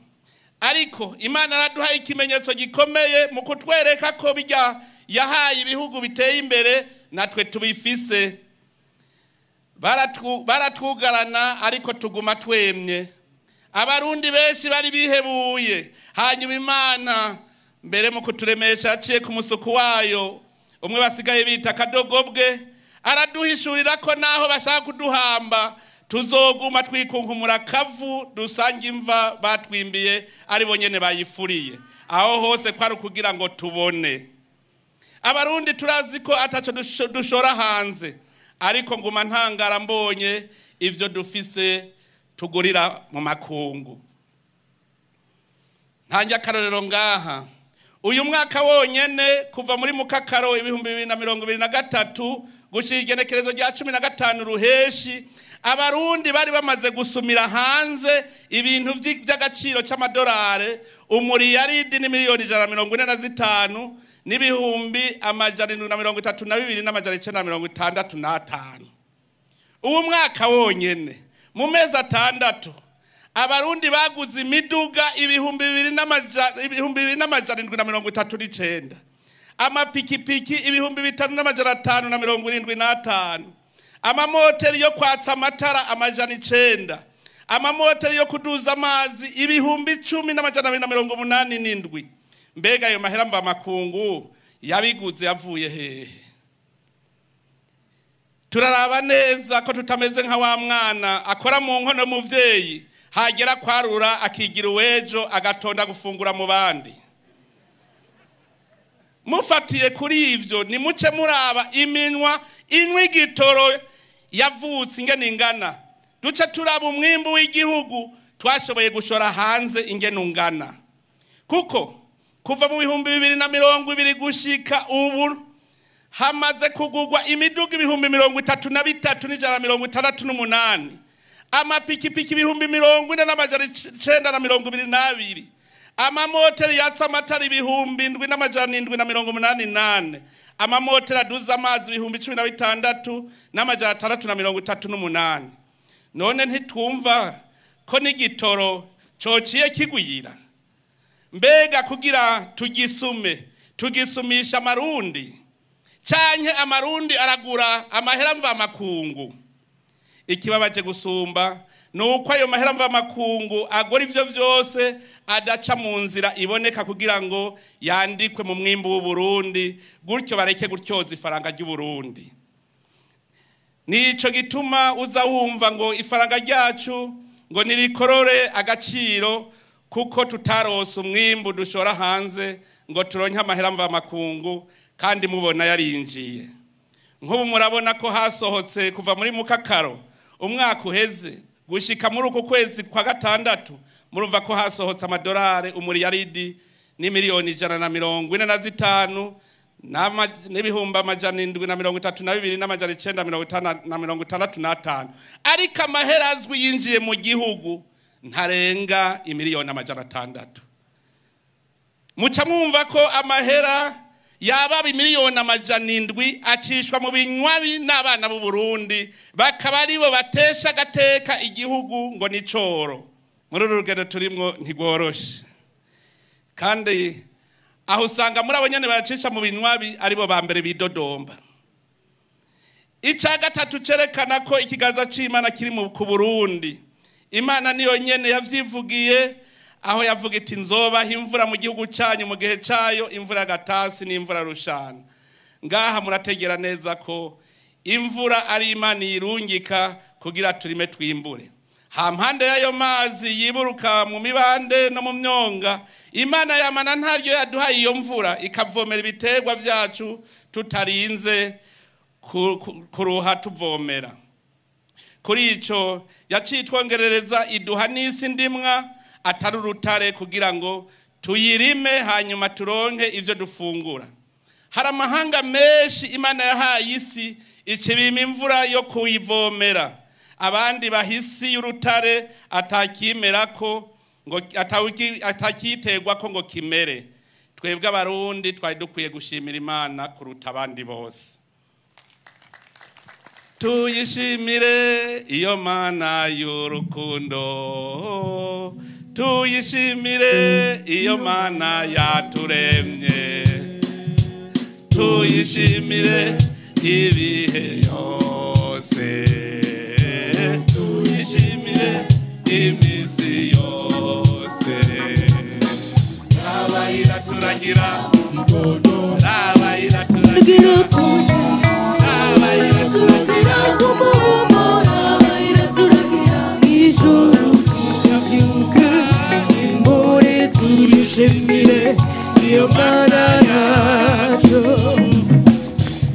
Speaker 2: Ariko Imana araduhaye ikimenyetso gikomeye mu kutwereka ko bijya yahaye ibihugu biteye imbere natwe tubifise. Baratwugarana ariko tuguma twemye. Abarundi benshi bari bihebuye, hanyuma Imana mbere mu kuturemesha yaciye ku musuku wayo umwe basigaye bita Kadogobwe araduhishurira ko naho bashaka kuduhamba tuzoguma twikunkumura kavu dusanga imva batwimbiye ari bonyene bayifuriye. Aho hose kwari kugira ngo tubone. Abarundi turazi ko ataco dushora hanze ariko nguma ntangara mbonye ivyo dufise tugurira mu makungu. Ntanja karorero ngaha uyu mwaka wonyene kuva muri Mukakaro 2023 gushira igenekerezo rya 15 ruheshi Abarundi bari bamaze gusumira hanze ibintu by'agaciro c'amadolari umuriyaridi ni miliyoni 145 n'ibihumbi amajana 732 n'amajana 965. Uwo mwaka wonyene mu mezi 6 Abarundi baguze imiduga ibihumbi 2,739, amapikipiki ibihumbi 5,575, amamoteri yo kwatsa amatara amajana 9, amamoteri yo kuduza amazi ibihumbi 10,287. Mbega ayo mahera mva makungu yabiguze yavuye hehe? Turaraba neza ko tutameze nka wa mwana akora mu nkono muvyeyi hagera kwarura akigira uwejo agatonda gufungura mu bandi. Mufatiye kuri ivyo ni muce muraba iminwa inywi gitoro yavutse ingene ingana. Duce turaba umwimbu w'igihugu twashoboye gushora hanze ingene ungana. Kuko kuva mu 2020 gushika ubu hamaze kugurwa imiduga ibihumbi 33,168, amapikipiki ibihumbi 40,922, amamoteri yatsa amatara ibihumbi 7,788, amamoteri aduza amazi ibihumbi 16,638. None ntitwumva ko n'igitoro cociye kigwira? Mbega kugira tugisumisha amarundi canke amarundi aragura amahera mva makungu? Ikibabaje gusumba nuko ayo mahera mva makungu agora ivyo vyose adaca mu nzira iboneka kugira ngo yandikwe mu mwimbu w'Uburundi gutyo bareke gutyoza ifaranga ry'Uburundi. Nico gituma uza wumva ngo ifaranga ryacu ngo nirikorore agaciro kuko tutarose umwimbu dushora hanze ngo turonke amahera mva makungu kandi mubona yarinjiye. Nk'ubu murabona ko hasohotse kuva muri Mukakaro umwaka uheze gushika muri uko kwezi kwa 6 murumva ko hasohotse amadolari umuriyaridi ni miliyoni 145 n'ibihumbi 732 n'amajana 965. Ariko amahera azwi yinjiye mu gihugu ntarenga imiliyoni 600. Muca mwumva ko amahera yaba miliyoni 700 acishwa mu binywabi n'abana b'u Burundi bakaba aribo batesha agateka igihugu ngo ni coro. Muri rugendo turimwo ntigoroshe, kandi aho usanga muri abo nyene bacisha mu binywabi aribo ba mbere bidodomba. Ica gatatu cerekana ko ikiganza c'Imana kiri mu ku Burundi. Imana niyo nyene yavyivugiye aho yavuga iti nzoba imvura mu gihugu cyanyu mu gihe cyayo, imvura gatasi n'imvura rushana. Ngaha murategera neza ko imvura ari Imana yirungika kugira turime twimbure. Hampande y'ayo mazi yiburuka mu mibande no mu myonga, Imana yamana ntaryo yaduhaye iyo mvura ikavomera ibiterwa vyacu tutarinze kuruha tuvomera. Kuri ico yacitwongerereza iduha n'isi ndimwa atari urutare kugira ngo tuyirime hanyuma turonke ivyo dufungura. Hari amahanga menshi Imana yahaye isi ikibima imvura yo kuyivomera, abandi bahisi y'urutare atakimerako ngo atakiterwa ko ngo kimere. Twebwe abarundi twari dukwiye gushimira Imana kuruta abandi bose. Tuyishimire iyo Mana y'urukundo, tuyishimire iyo Mana yaturemye, tuyishimire ibihe yose, tuyishimire imisi yose. Rabayira turagira ikono, rabayira turagira rabayira turagira kumumo, rabayira turagira ijoro tukavyuka imbore tuyishimire iyo Mana yacu.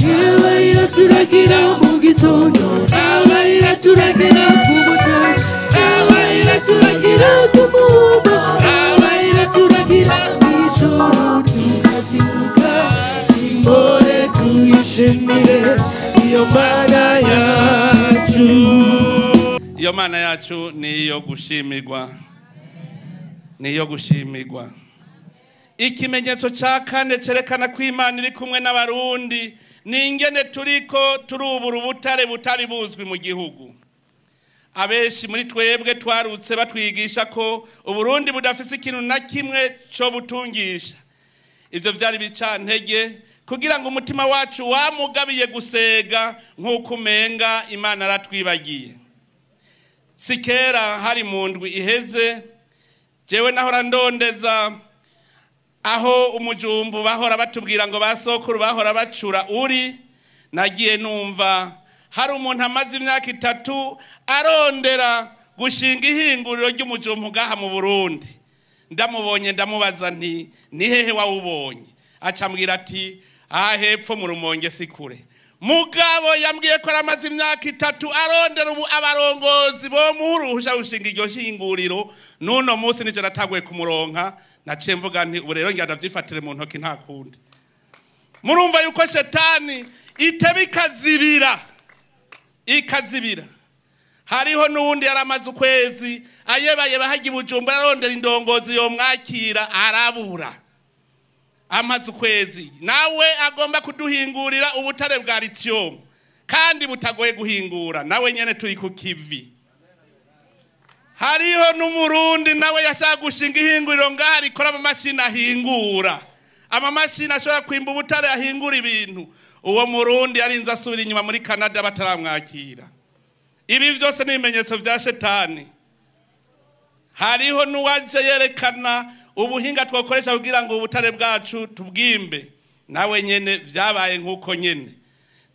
Speaker 2: Rabayira turagira mu gitondo, rabayira turagira ku mutara, rabayira turagira ku mumo, rabayira turagira ijoro tukavyuka imbore tuyishimire iyo Mana yacu. Iyo Mana yacu niyo gushimirwa, niyo gushimirwa. Ikimenyetso ca kane cerekana ko Imana iri kumwe n'abarundi ningene turiko turubura ubutare butari buzwi mu gihugu. Abeshi muri twebwe twarutse batwigisha ko Uburundi budafise ikintu na kimwe cyo butungisha. Ivyo vyari bicantege kugira ngo umutima wacu wamugabiye gusega nk'uko umenga Imana aratwibagiye. Sikera hari mu ndwi iheze jewe nahora ndondeza aho umujumbu bahora batubwira ngo basokuru bahora bacura uri, nagiye numva hari umuntu amaze imyaka 3 arondera gushinga ihinguriro ry'umujumbu gaha mu Burundi. Ndamubonye ndamubaza nti ni hehe wawubonye? Acambwira ati hepfo mu Rumonge sikure. Mugabo yambwiye ko aramaze imyaka 3 arondera ubu abarongozi bo muruhusha gushinga iryo hinguriro. Nuno munsi nije natagwe kumuronka, naciye mvuga nti ubu rero ngenda vyifatire mu ntoki nta kundi. Murumva yuko shetani itebikazibira ikazibira. Hariho nuwundi yaramaze ukwezi ayebaye bahagi Bujumbura arondera indongozi yo mwakira arabura. Amaze ukwezi nawe agomba kuduhingurira ubutare bwa lithium kandi butagoye guhingura, nawe nyene turi ku kivi. Hariho n'umurundi nawe yashaka gushinga ihinguriro ngaha rikora amamashini ahingura, amamashini ashobora kwimba ubutare ahingura ibintu. Uwo murundi yarinze asubira inyuma muri Canada bataramwakira. Ibi vyose ni ibimenyetso vya shetani. Hariho nuwaje yerekana ubuhinga twakoresha kugira ngo ubutare bwacu tubwimbe, nawe nyene vyabaye nkuko nyene.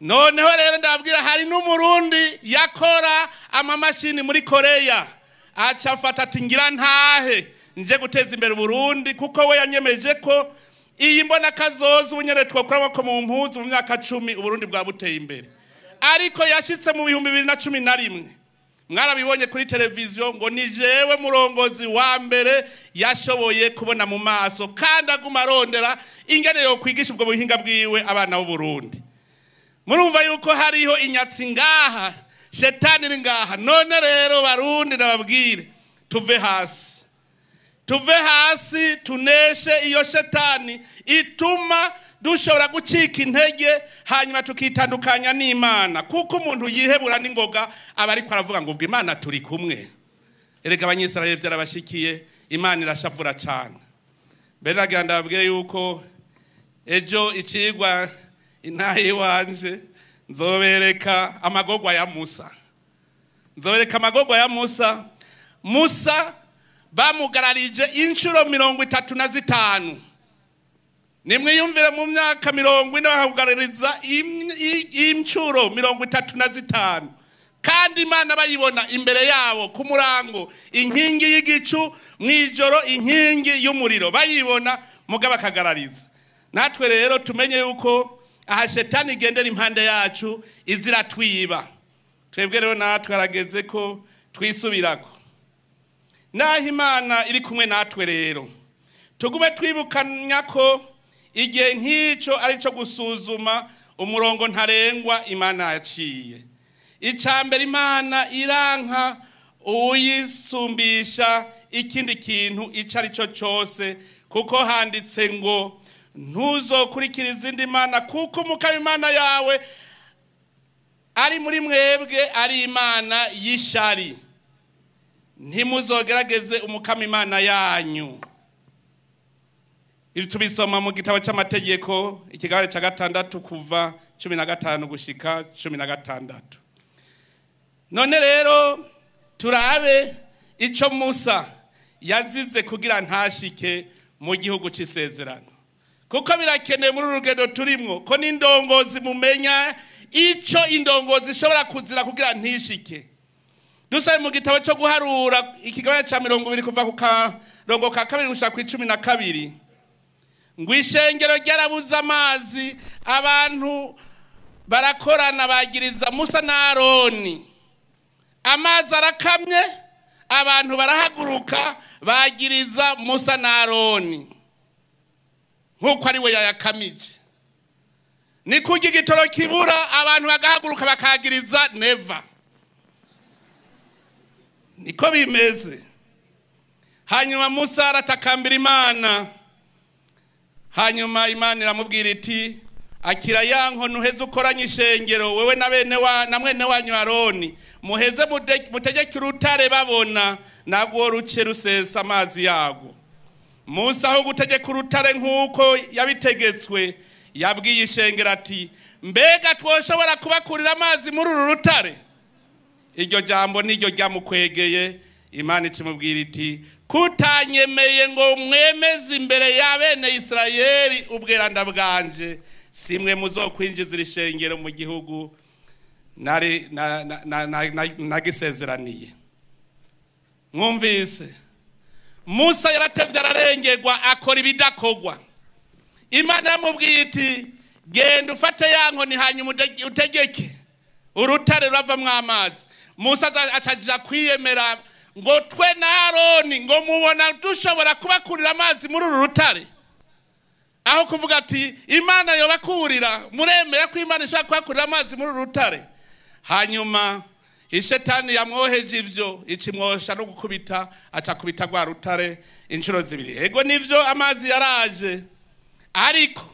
Speaker 2: Noneho rero ndabwira hari n'umurundi yakora amamashini muri Korea, acafata ati ngira ntahe nje guteza imbere Burundi kuko we yanyemeje ko iyi mbona kazoza ubunyere twakora ko mu mpuzu mu myaka 10 Uburundi bwa buteye imbere. Ariko yashitse mu 2011 mwarabibonye kuri televiziyo ngo ni jewe murongozi wa mbere yashoboye kubona mu maso kandi aguma arondera ingene yo kwigisha ubwo buhinga bwiwe abana b'u Burundi. Murumva yuko hariho inyatsi ngaha, shetani iri ngaha. None rero Barundi nababwire tuve hasi tuve hasi tuneshe iyo shetani ituma dushobora gucika intege hanyuma tukitandukanya n'Imana, kuko umuntu yihebura n'ingoga aba ariko aravuga ngo ubwo Imana turi kumwe. Erega abanyisirayeli byarabashikiye, Imana irashavura cyane. Mbere nagenda babwire yuko ejo icigwa intahe wanje nzobereka amagogwa ya Musa. Nzobereka amagogwa ya Musa. Musa bamugararije inshuro 35. Nimwiyumvire mu myaka 40 bahagarariza inshuro 35. Kandi Imana bayibona imbere yabo ku murango, inkingi y'igicu, mwijoro inkingi y'umuriro bayibona mugaba kagarariza. Natwe rero tumenye yuko aha shetani igendera impande yacu izira twiba. Twebwe rero natwe arageze ko twisubirako. Naho Imana iri kumwe natwe rero tugume twibukanya ko igihe nk'icyo ari cyo gusuzuma umurongo ntarengwa Imana yaciye. Icambere Imana iranka uyisumbisha ikindi kintu ico ari cyo cyose, kuko handitse ngo ntuzokurikira izindi mana, kuko umukama Imana yawe ari muri mwebwe ari Imana y'ishari. Ntimuzogerageze umukama Imana yanyu. Ibi tubisoma mu gitabo cy'amategeko ikigabane cya 6 kuva 15 gushika 16. None rero turabe ico Musa yazize kugira ntashike mu gihugu c'isezerano, kuko birakeneye muri urugendo turimwo ko n'indongozi mumenya ico indongozi ishobora kuzira kugira ntishike. Dusabe mu gitabo cyo guharura ikigabane cya 20 kuva ku karongo ka 2 gushika ku 12. Ngo ishengero ryarabuza amazi, abantu barakorana bagiriza Musa na Aroni. Amazi arakamye, abantu barahaguruka bagiriza Musa na Aroni nkuko ari we yayakamije. Ni kugira igitoro kibura, abantu bagahaguruka bakagiriza Neva. Niko bimeze. Hanyuma Musa aratakambira Imana. Hanyuma Imana iramubwira iti akira yanko nuheze ukoranye ishengero wewe na mwene wanyu Aroni, muheze mutegeke urutare babona nagwo ruce rusesa amazi yago. Musa aho gutegeka urutare nkuko yabitegetswe yabwiye ishengero ati mbega twoshobora kubakurira amazi muri uru rutare? Iryo jambo niryo ryamukwegeye. Imana ikimubwira iti kutanyemeye ngo mwemeze imbere ya bene Isirayeli ubweranda bwanje, simwe muzokwinjiza irishengero mu gihugu nari nagisezeraniye. Mwumvise Musa yaratevye ararengerwa akora ibidakogwa. Imana yamubwiye iti genda ufate yankoni hanyuma utegeke urutare ruravamwo amazi. Musa acaja kwiyemera ngo twe na Aroni ngo mubona dushobora kubakurira amazi muri uru rutare, aho kuvuga ati Imana yobakurira, muremera ko Imana ishaka kubakurira amazi muri uru rutare. Hanyuma ishetani yamwoheje ivyo icimwosha no gukubita, acakubita gwa rutare inshuro 2. Ego nivyo amazi yaraje, ariko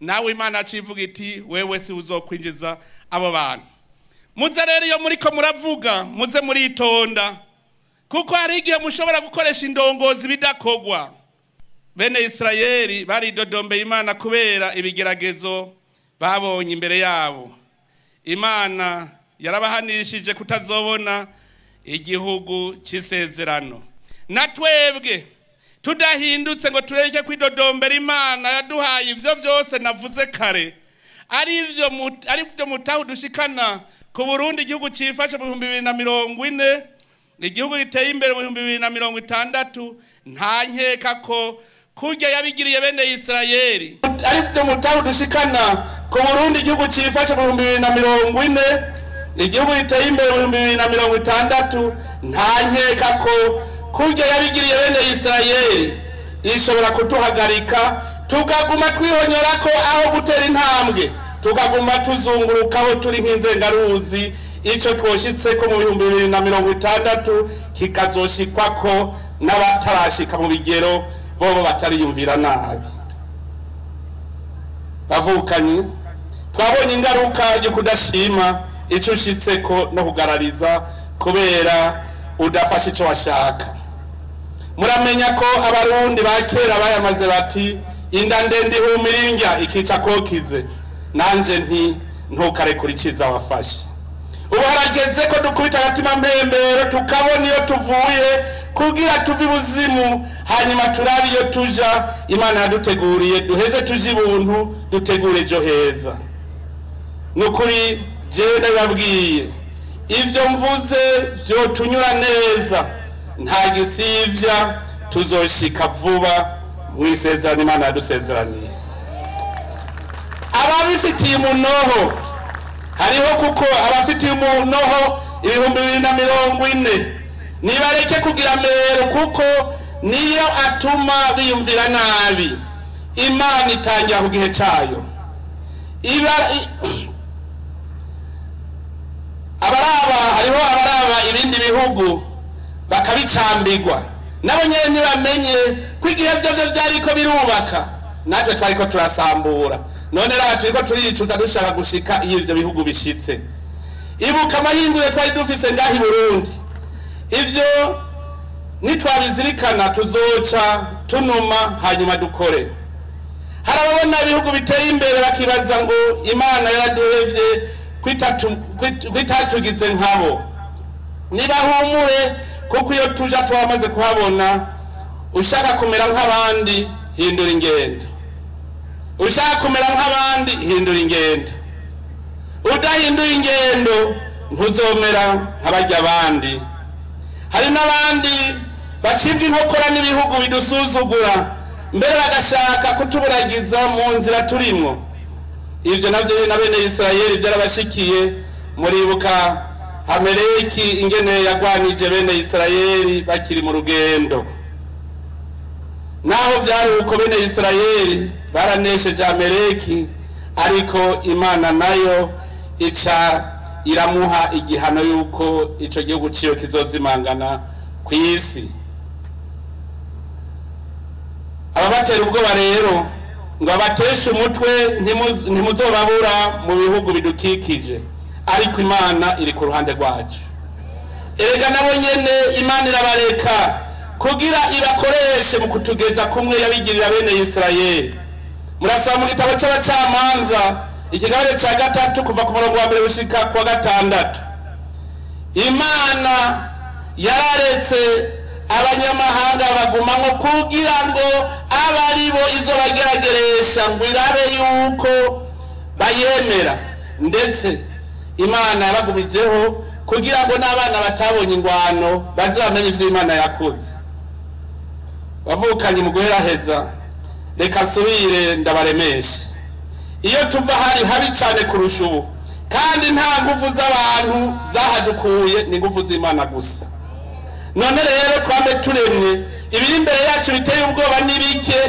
Speaker 2: nawe Imana acivuga iti wewe si uzokwinjiza abo bantu. Muze rero iyo muriko muravuga muze muritonda, kuko hari igihe mushobora gukoresha indongozi bidakogwa. Bene Isirayeli baridodombeye Imana kubera ibigeragezo babonye imbere yabo. Imana yarabahanishije kutazobona igihugu c'isezerano. Natwebwe tudahindutse ngo tureke kwidodombera Imana yaduhaye ivyo byose navuze kare, ari byo mutahu dushikana ku Burundi igihugu cifashe mu 2040, igihugu giteye imbere mu 2060. nta nkeka ko kurya yabigiriye bene Isirayeli ari byo mutahu dushikana ku Burundi igihugu cifashe mu 2040, igihugu giteye imbere mu 2060. nta nkeka ko kurya yabigiriye bene Isirayeli ishobora kutuhagarika tugaguma twihonyorako aho gutera intambwe, tukaguma tuzungurukaho turi nk'inzengaruzi. Ico twoshitse ko mu 2060 kikazoshikwako n'abatarashika mu bigero bobo batariyumvira nabi. Bavukanye twabonye ingaruka yo kudashima ico ushitseko no kugarariza kubera udafashe ico washaka. Muramenya ko abarundi bakera bayamaze bati inda ndende ihumira ikica kokize, nanje ntukare kuri ciza wafashe. Ubu harageze ko dukubita agatima mpembero tukabona iyo tuvuye kugira tuvi buzimu, hanyuma turabi iyo tuja Imana yaduteguriye duheze tuje ibuntu dutegure ejo heza. Nukuri jewe ndababwiye ivyo mvuze vyo tunyura neza, nta gisivya tuzoshika vuba mwisezerano Imana yadusezeraniye. Ababifitiye umunoho hariho, kuko abafitiye umunoho 2040 nibareke kugira mbere, kuko niyo atuma biyumvira nabi. Imana itangira ku gihe cyayo. Hariho abaraba ibindi bihugu bakabicambirwa, nabo nyene ntibamenye ko igihe vyose vyariko birubaka, natwe twariko turasambura. None rero turiko turicuza dushaka gushika iyo ivyo bihugu bishitse. Ibuka amahindure twari dufise ngaho i Burundi, ivyo nitwabizirikana tuzoca tunuma hanyuma dukore. Harababona ibihugu biteye imbere bakibaza ngo Imana yaraduhevye kwitatugize nkabo. Nibahumure, kuko iyo tuja twamaze kuhabona. Ushaka kumera nk'abandi hindura ingendo, ushaka kumera nk'abandi hindura ingendo. Udahindura ingendo ntuzomera nk'abajya abandi. Hari n'abandi bacibwa inkokora n'ibihugu bidusuzugura, mbere bagashaka kutuburagiza mu nzira turimo. Ivyo navyo na bene Israeli vyarabashikiye. Muribuka Amaleki ingene yagwanije bene Israeli bakiri mu rugendo. Naho vyari uko bene Israeli baranesheje Amaleki, ariko Imana nayo ica iramuha igihano yuko ico gihugu ciyo kizozimangana kw'isi. Ababatera ubwoba rero ngo abateshe umutwe ntimuzobabura mu bihugu bidukikije, ariko Imana iri ku ruhande rwacu. Erega nabo nyene Imana irabareka kugira ibakoreshe mu kutugeza kumwe yabigirira bene Israeli. Murasaba mu gitabo c'abacamanza ikigabane ca 3 kuva ku murongo wa 1 gushika ku 6. Imana yararetse abanyamahanga baguma ngo kugira ngo abaribo izo bagerageresha ngo irabe yuko bayemera, ndetse Imana yaragumijeho kugira ngo n'abana batabonye ingwano bazamenye ivyo Imana yakoze. Bavukanye mu guheraheza, reka subire ndabaremeshe. Iyo tuva hari habi cyane kurusha ubu, kandi nta nguvu z'abantu zahadukuye, ni nguvu z'Imana gusa. None rero twame turemye ibiri imbere yacu biteye ubwoba n'ibike,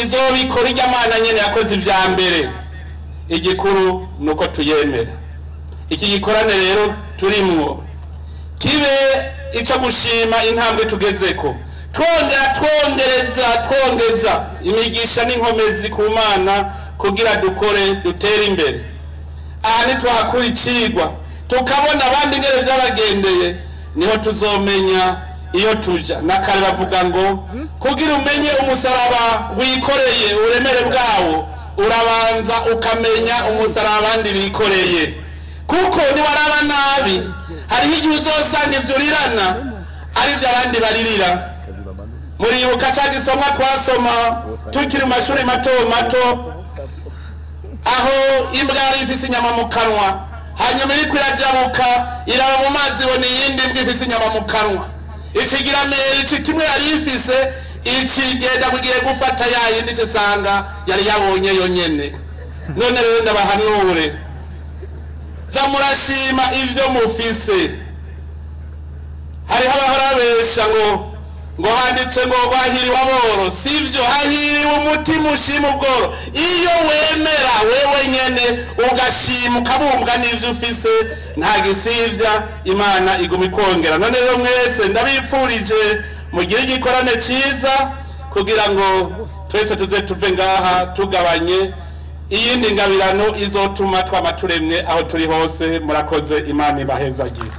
Speaker 2: izobikora Imana nyene yakoze ivya mbere. Igikuru nuko tuyemera. Iki gikorane rero turimwo kibe ico gushima intambwe tugezeko, twongeza imigisha n'inkomezi ku Mana kugira dukore dutere imbere. Aha nitwahakura icigwa tukabona abandi ngere vyabagendeye, niho tuzomenya iyo tuja. Nakare bavuga ngo kugira umenye umusaraba wikoreye uremere bwawo, urabanza ukamenya umusaraba abandi bikoreye. Kuko niwaraba nabi hariho igihe uzosanga ivyo urirana ari vyo abandi baririra. Muribuka ca gisomwa twasoma tukiri mu mashuri mato mato, aho imbwa yari ifise inyama mu kanwa, hanyuma iriko irajabuka iraba mu mazi ibona iyindi mbwa ifise inyama mu kanwa. Ikigiramere ici kimwe yari ifise ikigenda kugiye gufata yayindi cisanga yari yabonye yonyene. None rero ndabahanure, zamurashima ivyo mufise. Hariho abahora besha ngo handitse ngo wahiriwe aboro, sivyo. Hahiriwe umutima ushima ubworo iyo wemera wewe nyene ugashima ukabumbwa n'ivyo ufise nta gisivya Imana iguma ikongera. None rero mwese ndabipfurije mugire igikorane ciza kugira ngo twese tuze tuve ngaha tugabanye iyindi ngabirano izotuma twama turemye aho turi hose. Murakoze, Imana ibahezagire.